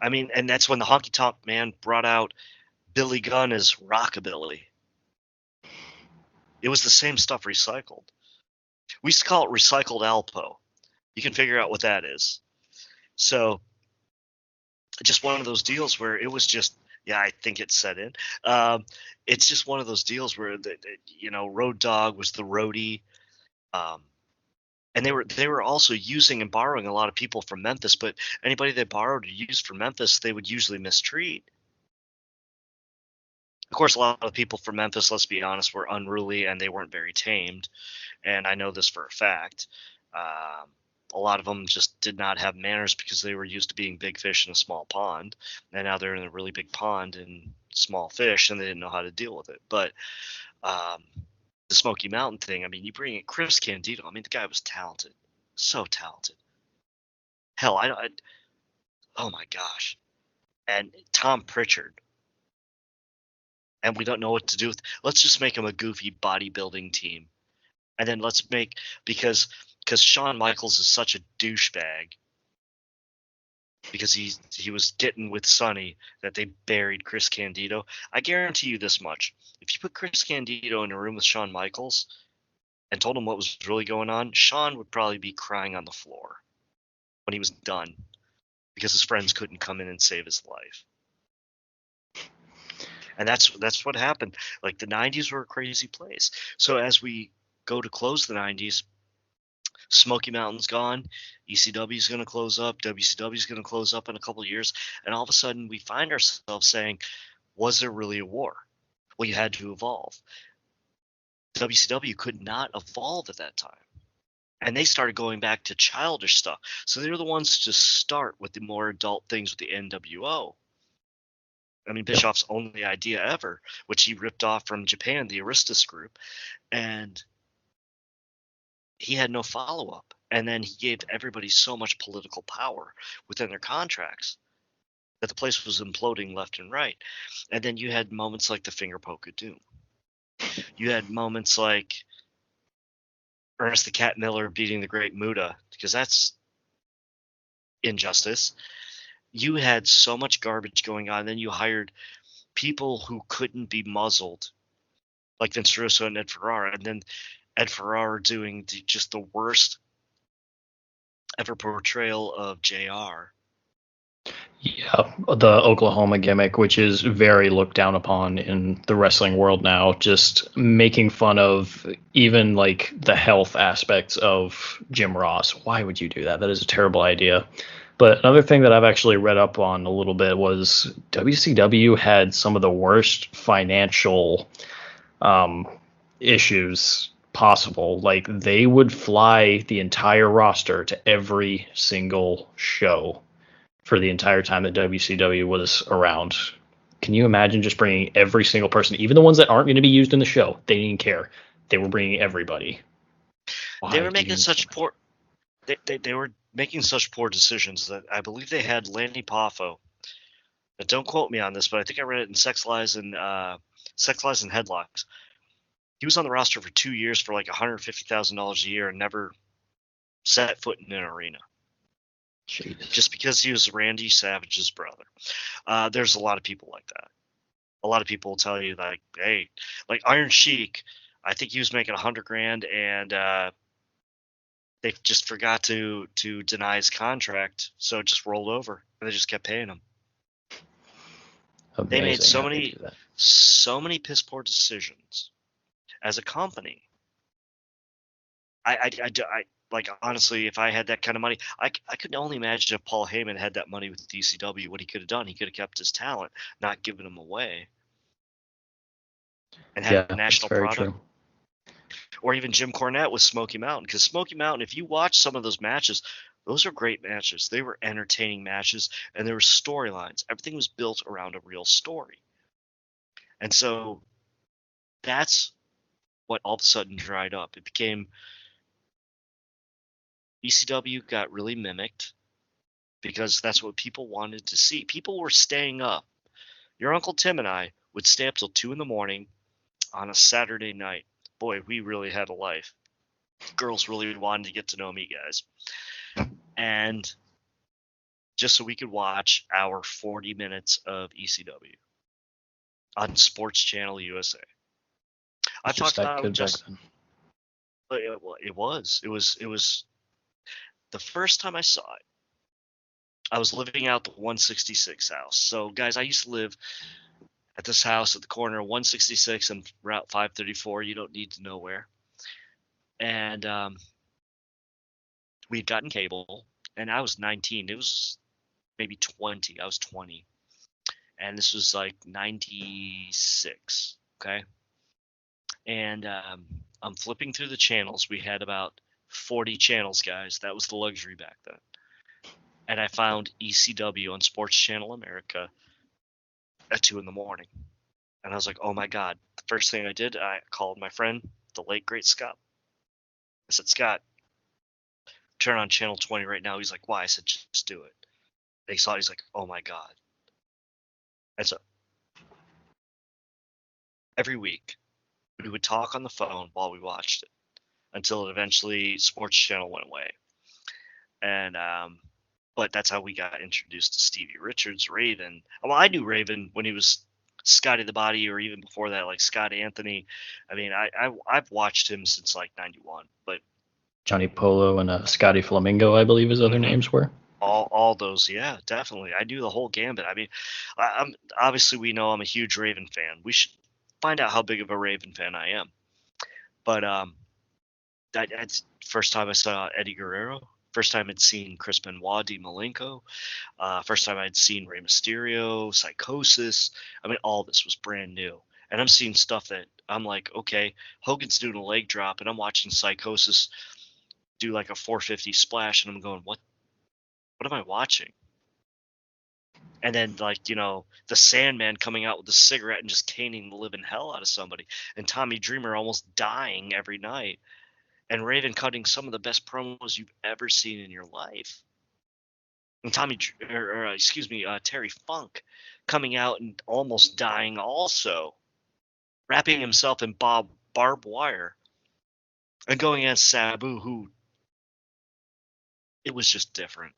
E: I mean, and that's when the Honky Tonk Man brought out Billy Gunn as Rockabilly. It was the same stuff recycled. We used to call it recycled Alpo. You can figure out what that is. So just one of those deals where it was just, yeah, I think it's set in. It's just one of those deals where Road Dogg was the roadie, and they were also using and borrowing a lot of people from Memphis. But anybody they borrowed or used from Memphis, they would usually mistreat. Of course, a lot of people from Memphis, let's be honest, were unruly and they weren't very tamed, and I know this for a fact. A lot of them just did not have manners because they were used to being big fish in a small pond, and now they're in a really big pond and small fish, and they didn't know how to deal with it. But the Smoky Mountain thing, I mean, you bring in Chris Candido. I mean, the guy was talented, so talented. Hell, oh my gosh. And Tom Pritchard. and we don't know what to do with. Let's just make them a goofy bodybuilding team, and then let's make because Shawn Michaels is such a douchebag because he was getting with Sonny that they buried Chris Candido. I guarantee you this much: if you put Chris Candido in a room with Shawn Michaels and told him what was really going on, Shawn would probably be crying on the floor when he was done because his friends couldn't come in and save his life. And that's what happened. Like, the 90s were a crazy place. So as we go to close the 90s, Smoky Mountain's gone, ECW's going to close up, WCW's going to close up in a couple of years, and all of a sudden we find ourselves saying, was there really a war? Well, you had to evolve. WCW could not evolve at that time. And they started going back to childish stuff. So they were the ones to start with the more adult things with the NWO. I mean, Bischoff's only idea ever, which he ripped off from Japan, the Aristus group, and he had no follow-up. And then he gave everybody so much political power within their contracts that the place was imploding left and right. And then you had moments like the finger poke of doom. You had moments like Ernest the Cat Miller beating the Great Muta, because that's injustice. You had so much garbage going on. Then you hired people who couldn't be muzzled, like Vince Russo and Ed Ferrara, and then Ed Ferrara doing just the worst ever portrayal of JR.
D: Yeah, the Oklahoma gimmick, which is very looked down upon in the wrestling world now, just making fun of even like the health aspects of Jim Ross. Why would you do that? That is a terrible idea. But another thing that I've actually read up on a little bit was WCW had some of the worst financial issues possible. Like, they would fly the entire roster to every single show for the entire time that WCW was around. Can you imagine just bringing every single person, even the ones that aren't going to be used in the show? They didn't care. They were bringing everybody.
E: They were making such poor. They were making such poor decisions that I believe they had Lanny Poffo. Now, don't quote me on this, but I think I read it in Sex Lies and Headlocks. He was on the roster for 2 years for like $150,000 a year and never set foot in an arena.
D: Jeez.
E: Just because he was Randy Savage's brother. There's a lot of people like that. A lot of people will tell you, like, hey, like Iron Sheik, I think he was making $100,000 and they just forgot to deny his contract, so it just rolled over and they just kept paying him.
D: Amazing.
E: They made so many piss poor decisions as a company. I like, honestly, if I had that kind of money, I could only imagine if Paul Heyman had that money with DCW, what he could have done. He could have kept his talent, not given him away, and had a national product. True. Or even Jim Cornette with Smoky Mountain, because Smoky Mountain, if you watch some of those matches, those are great matches. They were entertaining matches, and there were storylines. Everything was built around a real story. And so that's what all of a sudden dried up. It became ECW got really mimicked because that's what people wanted to see. People were staying up. Your Uncle Tim and I would stay up till 2 a.m. on a Saturday night. Boy, we really had a life. Girls really wanted to get to know me, guys. And just so we could watch our 40 minutes of ECW on Sports Channel USA. I've talked about it just. It was the first time I saw it. I was living out the 166 house. So, guys, I used to live at this house at the corner of 166 and Route 534. You don't need to know where. And we'd gotten cable, and I was 19. It was maybe 20. I was 20. And this was like 96, okay? And I'm flipping through the channels. We had about 40 channels, guys. That was the luxury back then. And I found ECW on Sports Channel America at 2 a.m. And I was like, oh my God. The first thing I did, I called my friend, the late great Scott. I said, Scott, turn on channel 20 right now. He's like, why? I said, just do it. And he saw it. He's like, oh my God. And so every week. We would talk on the phone while we watched it until it eventually Sports Channel went away. And but that's how we got introduced to Stevie Richards, Raven. Well, I knew Raven when he was Scotty the Body, or even before that, like Scott Anthony. I mean, I've watched him since like '91, but
D: Johnny Polo and Scotty Flamingo, I believe his other names were.
E: all those, yeah, definitely. I knew the whole gambit. I mean, I'm obviously, we know I'm a huge Raven fan. We should find out how big of a Raven fan I am. But that's first time I saw Eddie Guerrero. First time I'd seen Chris Benoit, Dean Malenko. First time I'd seen Rey Mysterio, Psychosis. I mean, all this was brand new. And I'm seeing stuff that I'm like, okay, Hogan's doing a leg drop, and I'm watching Psychosis do like a 450 splash, and I'm going, what am I watching? And then, like, you know, the Sandman coming out with a cigarette and just caning the living hell out of somebody. And Tommy Dreamer almost dying every night. And Raven cutting some of the best promos you've ever seen in your life. And Terry Funk coming out and almost dying also. Wrapping himself in barbed wire. And going against Sabu, who... it was just different.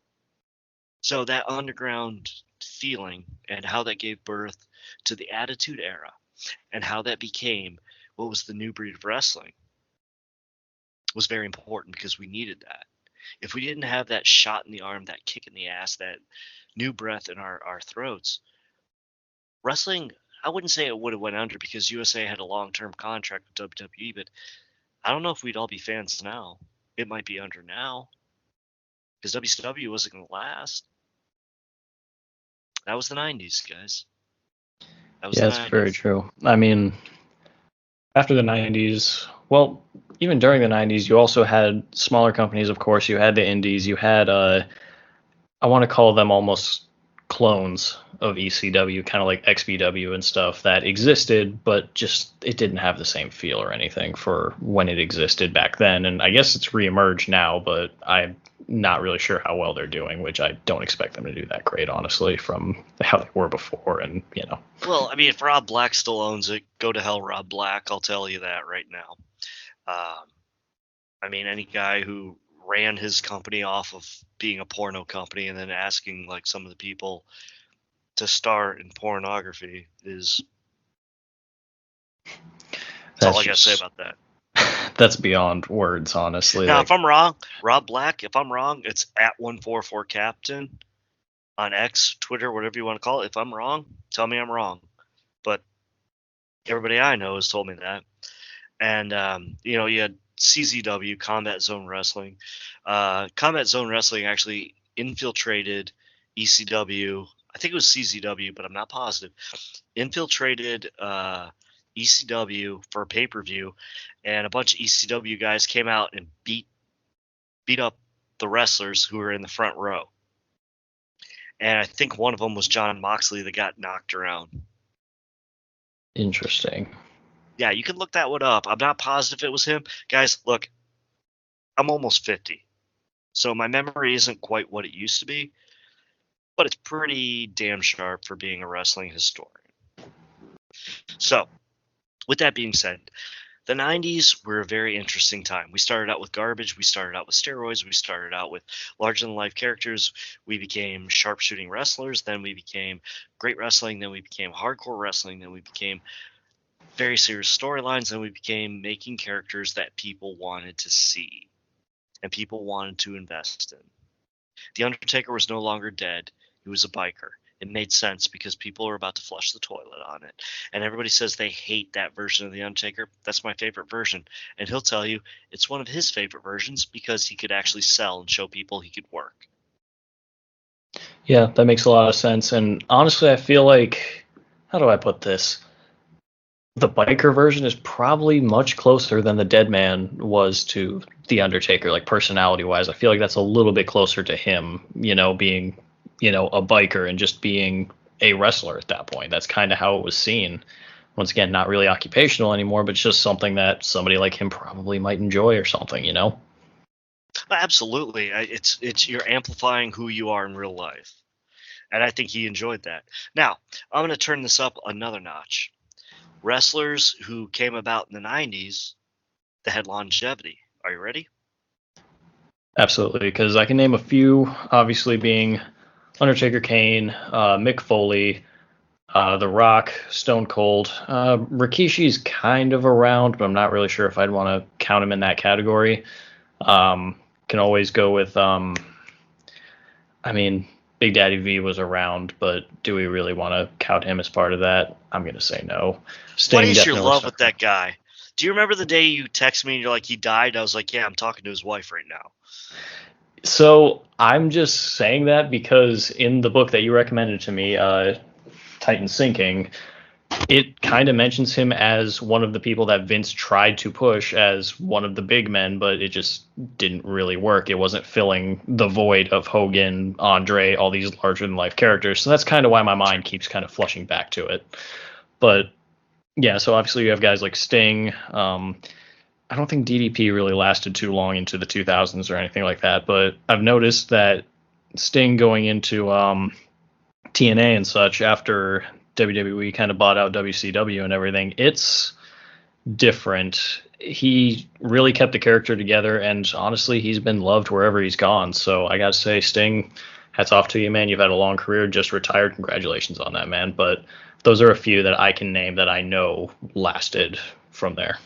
E: So that underground feeling and how that gave birth to the Attitude Era and how that became what was the new breed of wrestling was very important, because we needed that. If we didn't have that shot in the arm, that kick in the ass, that new breath in our throats, wrestling, I wouldn't say it would have went under, because USA had a long-term contract with WWE, but I don't know if we'd all be fans now. It might be under now, because WCW wasn't going to last. That was the 90s, guys.
D: That's very true. I mean, after the 90s, well, even during the 90s, you also had smaller companies, of course. You had the indies. You had, I want to call them almost clones of ECW, kind of like XPW and stuff, that existed, but just it didn't have the same feel or anything for when it existed back then. And I guess it's reemerged now, but I'm not really sure how well they're doing, which I don't expect them to do that great, honestly, from how they were before. And, you know.
E: Well, I mean, if Rob Black still owns it, go to hell, Rob Black. I'll tell you that right now. I mean, any guy who ran his company off of being a porno company and then asking like some of the people to star in pornography is... that's all I got to say about that.
D: That's beyond words, honestly.
E: Now, if I'm wrong, Rob Black, if I'm wrong, it's at 144Captain on X, Twitter, whatever you want to call it. If I'm wrong, tell me I'm wrong. But everybody I know has told me that. And, you know, you had CZW, Combat Zone Wrestling. Combat Zone Wrestling actually infiltrated ECW. I think it was CZW, but I'm not positive. Infiltrated ECW for a pay-per-view, and a bunch of ECW guys came out and beat up the wrestlers who were in the front row. And I think one of them was John Moxley that got knocked around.
D: Interesting.
E: Yeah, you can look that one up. I'm not positive it was him. Guys, look, I'm almost 50. So my memory isn't quite what it used to be, but it's pretty damn sharp for being a wrestling historian. So, with that being said, the 90s were a very interesting time. We started out with garbage. We started out with steroids. We started out with larger-than-life characters. We became sharpshooting wrestlers. Then we became great wrestling. Then we became hardcore wrestling. Then we became very serious storylines. Then we became making characters that people wanted to see and people wanted to invest in. The Undertaker was no longer dead. He was a biker. It made sense because people are about to flush the toilet on it. And everybody says they hate that version of The Undertaker. That's my favorite version. And he'll tell you it's one of his favorite versions because he could actually sell and show people he could work.
D: Yeah, that makes a lot of sense. And honestly, I feel like, how do I put this? The biker version is probably much closer than the Dead Man was to The Undertaker, like personality-wise. I feel like that's a little bit closer to him, you know, being, you know, a biker and just being a wrestler at that point. That's kind of how it was seen. Once again, not really occupational anymore, but just something that somebody like him probably might enjoy or something, you know?
E: Absolutely. It's you're amplifying who you are in real life. And I think he enjoyed that. Now, I'm going to turn this up another notch. wrestlers who came about in the 90s that had longevity. Are you ready?
D: Absolutely, because I can name a few, obviously being Undertaker, Kane, Mick Foley, The Rock, Stone Cold. Rikishi's kind of around, but I'm not really sure if I'd want to count him in that category. Can always go with, I mean, Big Daddy V was around, but do we really want to count him as part of that? I'm going to say no. Sting
E: What is your
D: definitely
E: love
D: stuck
E: with that guy? Do you remember the day you texted me and you're like, he died? I was like, yeah, I'm talking to his wife right now.
D: So I'm just saying that because in the book that you recommended to me, Titan Sinking, it kind of mentions him as one of the people that Vince tried to push as one of the big men, but it just didn't really work. It wasn't filling the void of Hogan, Andre, all these larger than life characters. So that's kind of why my mind keeps kind of flushing back to it. But yeah, so obviously you have guys like Sting. I don't think DDP really lasted too long into the 2000s or anything like that, but I've noticed that Sting going into TNA and such after WWE kind of bought out WCW and everything, it's different. He really kept the character together, and honestly, he's been loved wherever he's gone. So I gotta say, Sting, hats off to you, man. You've had a long career, just retired. Congratulations on that, man. But those are a few that I can name that I know lasted from there.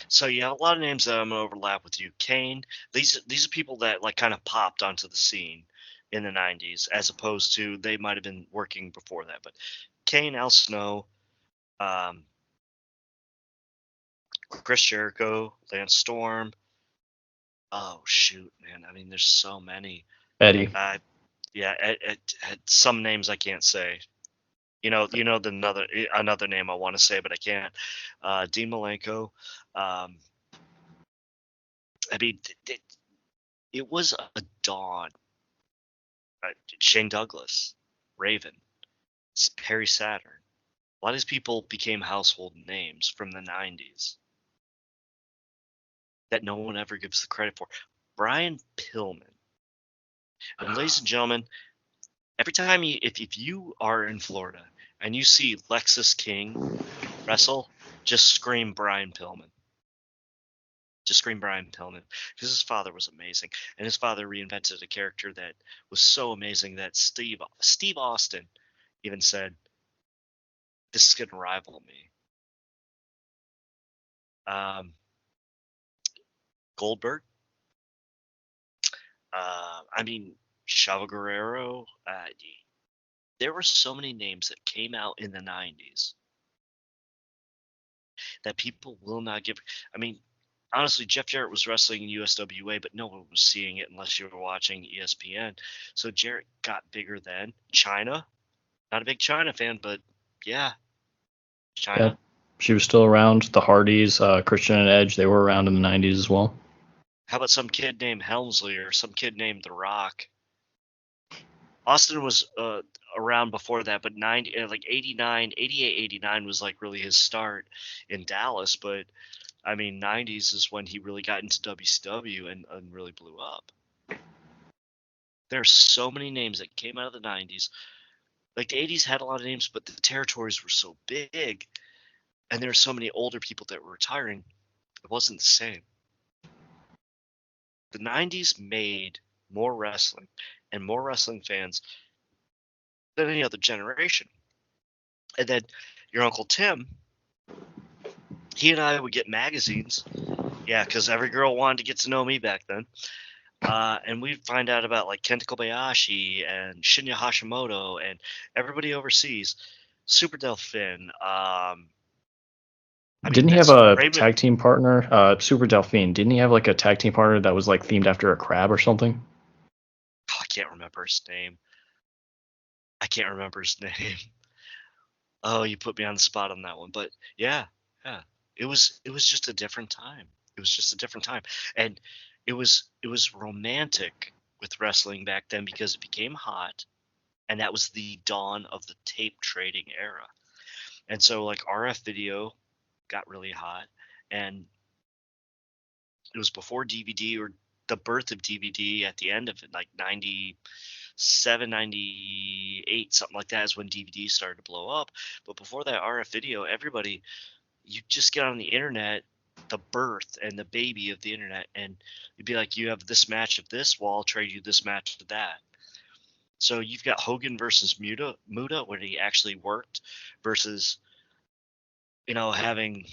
E: So yeah, a lot of names that I'm gonna overlap with you. Kane, these are people that like kind of popped onto the scene in the 90s, as opposed to they might have been working before that. But Kane, Al Snow, um, Chris Jericho, Lance Storm. Oh shoot, man! I mean, there's so many.
D: Eddie.
E: Yeah, some names I can't say. The another name I want to say, but I can't. Dean Malenko. Um, I mean, it was a dawn. Shane Douglas, Raven, Perry Saturn. A lot of these people became household names from the 90s that no one ever gives the credit for. Brian Pillman. And ladies and gentlemen, every time if you are in Florida and you see Lexus King wrestle, just scream Brian Pillman. Just scream Brian Pillman, because his father was amazing, and his father reinvented a character that was so amazing that Steve Austin even said, "This is going to rival me." Goldberg. I mean, Chavo Guerrero. There were so many names that came out in the 90s that people will not give. I mean, honestly, Jeff Jarrett was wrestling in USWA, but no one was seeing it unless you were watching ESPN. So Jarrett got bigger then. China. Not a big China fan, but yeah, China.
D: Yeah, she was still around. The Hardys, Christian and Edge, they were around in the 90s as well.
E: How about some kid named Helmsley or some kid named The Rock? Austin was around before that, but 89, 88, 89 was like really his start in Dallas. But I mean, 90s is when he really got into WCW and really blew up. There are so many names that came out of the 90s. Like the 80s had a lot of names, but the territories were so big, and there were so many older people that were retiring. It wasn't the same. The 90s made more wrestling and more wrestling fans than any other generation. And then your Uncle Tim, he and I would get magazines. Yeah, because every girl wanted to get to know me back then. And we'd find out about like Kenta Kobayashi and Shinya Hashimoto and everybody overseas. Super Delphine.
D: Didn't he have a tag team partner? Super Delphine. Didn't he have like a tag team partner that was like themed after a crab or something?
E: Oh, I can't remember his name. Oh, you put me on the spot on that one. But yeah. It was just a different time. And it was romantic with wrestling back then because it became hot, and that was the dawn of the tape trading era. And so like RF video got really hot, and it was before DVD or the birth of DVD at the end of it, like 90 '98, something like that, is when DVDs started to blow up. But before that, RF video, everybody, you just get on the internet, the birth and the baby of the internet, and you'd be like, you have this match of this, well, I'll trade you this match of that. So you've got Hogan versus Muta when he actually worked, versus, having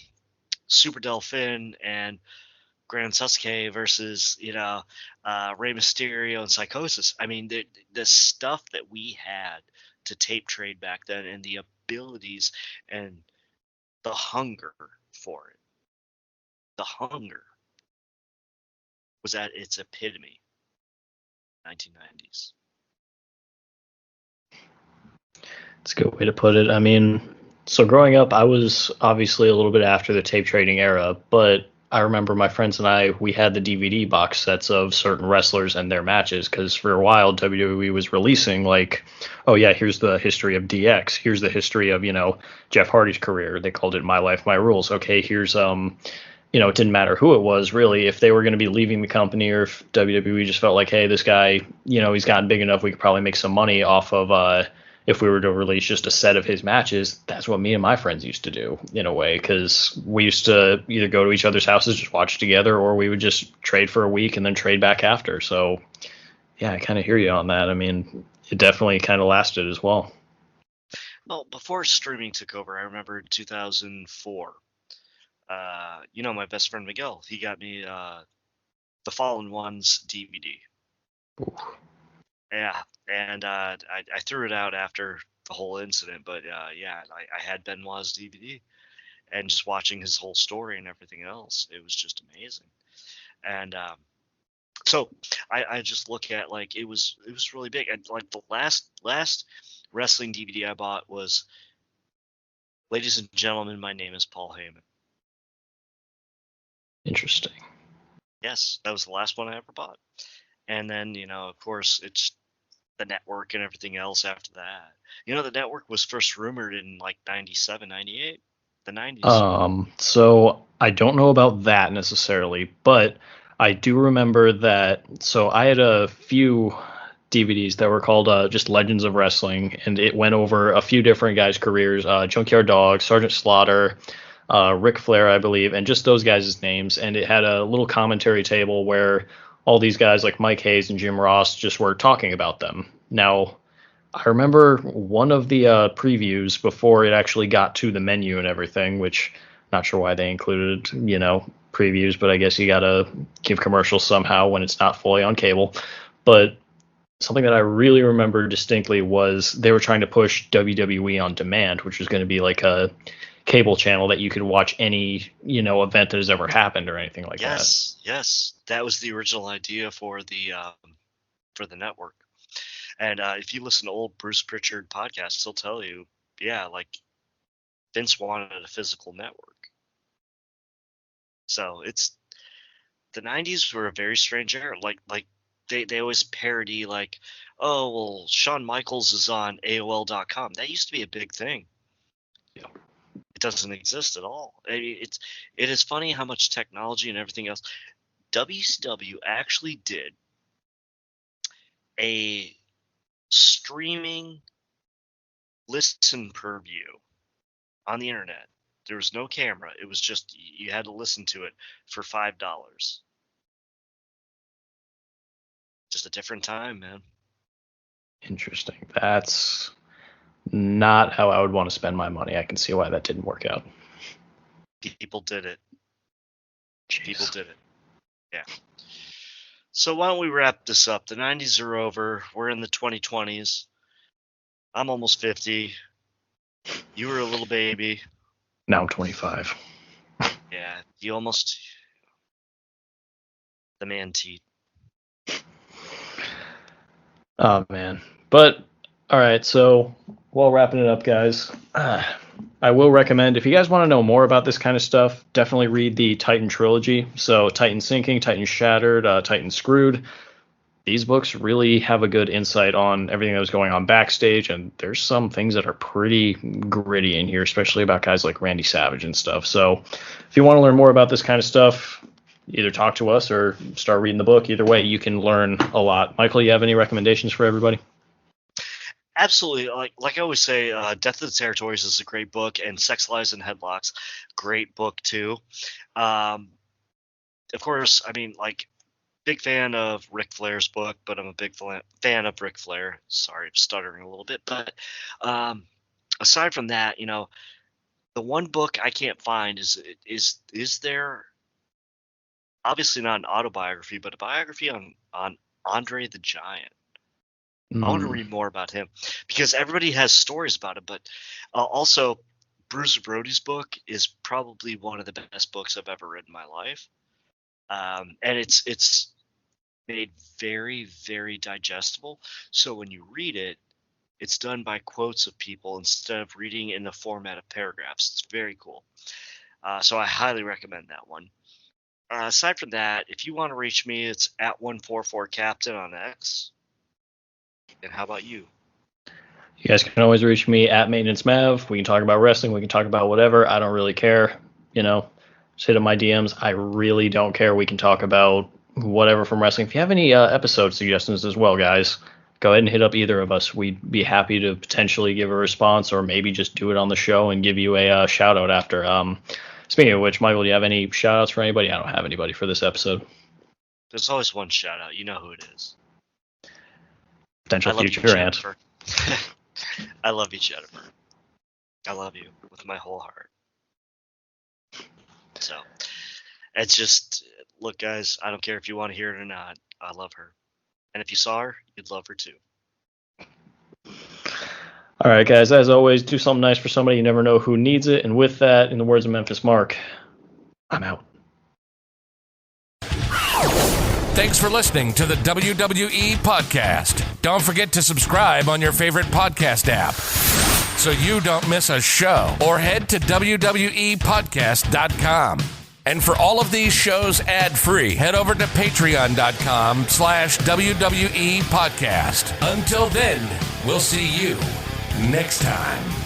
E: Super Delphine and Grand Sasuke versus, Rey Mysterio and Psychosis. I mean, the stuff that we had to tape trade back then, and the abilities and the hunger for it. The hunger was at its epitome. 1990s.
D: It's a good way to put it. I mean, so growing up, I was obviously a little bit after the tape trading era, but I remember my friends and I, we had the DVD box sets of certain wrestlers and their matches, because for a while WWE was releasing like, oh yeah, here's the history of DX, here's the history of, Jeff Hardy's career. They called it My Life, My Rules. Okay, here's it didn't matter who it was really, if they were going to be leaving the company, or if WWE just felt like, hey, this guy, he's gotten big enough, we could probably make some money off of if we were to release just a set of his matches. That's what me and my friends used to do, in a way, because we used to either go to each other's houses, just watch together, or we would just trade for a week and then trade back after. So, yeah, I kind of hear you on that. I mean, it definitely kind of lasted as well.
E: Well, before streaming took over, I remember in 2004, my best friend Miguel, he got me the Fallen Ones DVD.
D: Ooh.
E: Yeah, and I threw it out after the whole incident, but I had Benoit's DVD, and just watching his whole story and everything else, it was just amazing. And so I just look at, like, it was really big. And like the last wrestling DVD I bought was Ladies and Gentlemen, My Name is Paul Heyman.
D: Interesting.
E: Yes, that was the last one I ever bought. And then, of course, it's the network and everything else after that. The network was first rumored in like 97, 98, the 90s.
D: So I don't know about that necessarily, but I do remember that. So I had a few DVDs that were called just Legends of Wrestling, and it went over a few different guys' careers, Junkyard Dog, Sergeant Slaughter, Ric Flair, I believe, and just those guys' names. And it had a little commentary table where all these guys like Mike Hayes and Jim Ross just were talking about them. Now, I remember one of the previews before it actually got to the menu and everything, which not sure why they included, previews, but I guess you got to give commercials somehow when it's not fully on cable. But something that I really remember distinctly was they were trying to push WWE On Demand, which was going to be like a cable channel that you could watch any, event that has ever happened or anything like that.
E: Yes. That was the original idea for the network. And if you listen to old Bruce Pritchard podcasts, he'll tell you, like Vince wanted a physical network. So the 90s were a very strange era. Like they always parody, like, oh, well, Shawn Michaels is on AOL.com. That used to be a big thing.
D: Yeah.
E: It doesn't exist at all. I mean, it is funny how much technology and everything else. WCW actually did a streaming listen per view on the internet. There was no camera. It was just, you had to listen to it for $5. Just a different time, man.
D: Interesting. That's not how I would want to spend my money. I can see why that didn't work out.
E: People did it.
D: Jeez.
E: People did it. Yeah. So why don't we wrap this up? The 90s are over. We're in the 2020s. I'm almost 50. You were a little baby.
D: Now I'm 25.
E: Yeah, you almost... The man teat.
D: Oh, man. But, all right, so while wrapping it up, guys, I will recommend, if you guys want to know more about this kind of stuff, definitely read the Titan trilogy. So Titan Sinking, Titan Shattered, Titan Screwed. These books really have a good insight on everything that was going on backstage, and there's some things that are pretty gritty in here, especially about guys like Randy Savage and stuff. So if you want to learn more about this kind of stuff, either talk to us or start reading the book. Either way, you can learn a lot. Michael, you have any recommendations for everybody?
E: Absolutely. Like I always say, Death of the Territories is a great book, and Sex, Lies, and Headlocks, great book too. Of course, I mean, like, big fan of Ric Flair's book, but I'm a big fan of Ric Flair. Sorry, I'm stuttering a little bit. But aside from that, the one book I can't find is there obviously not an autobiography, but a biography on Andre the Giant. I want to read more about him because everybody has stories about him. But also, Bruce Brody's book is probably one of the best books I've ever read in my life, and it's made very, very digestible. So when you read it, it's done by quotes of people instead of reading in the format of paragraphs. It's very cool. So I highly recommend that one. Aside from that, if you want to reach me, it's at 144captain on X. And how about you?
D: You guys can always reach me at Maintenance Mav. We can talk about wrestling. We can talk about whatever. I don't really care. Just hit up my DMs. I really don't care. We can talk about whatever from wrestling. If you have any episode suggestions as well, guys, go ahead and hit up either of us. We'd be happy to potentially give a response or maybe just do it on the show and give you a shout out after. Speaking of which, Michael, do you have any shout outs for anybody? I don't have anybody for this episode.
E: There's always one shout out. You know who it is.
D: Potential future aunt.
E: I love you, Jennifer. I love you with my whole heart. So, it's just, look, guys, I don't care if you want to hear it or not. I love her. And if you saw her, you'd love her too.
D: All right, guys, as always, do something nice for somebody. You never know who needs it. And with that, in the words of Memphis Mark, I'm out.
F: Thanks for listening to the WWE Podcast. Don't forget to subscribe on your favorite podcast app so you don't miss a show, or head to WWEpodcast.com. And for all of these shows ad-free, head over to patreon.com/WWE Podcast. Until then, we'll see you next time.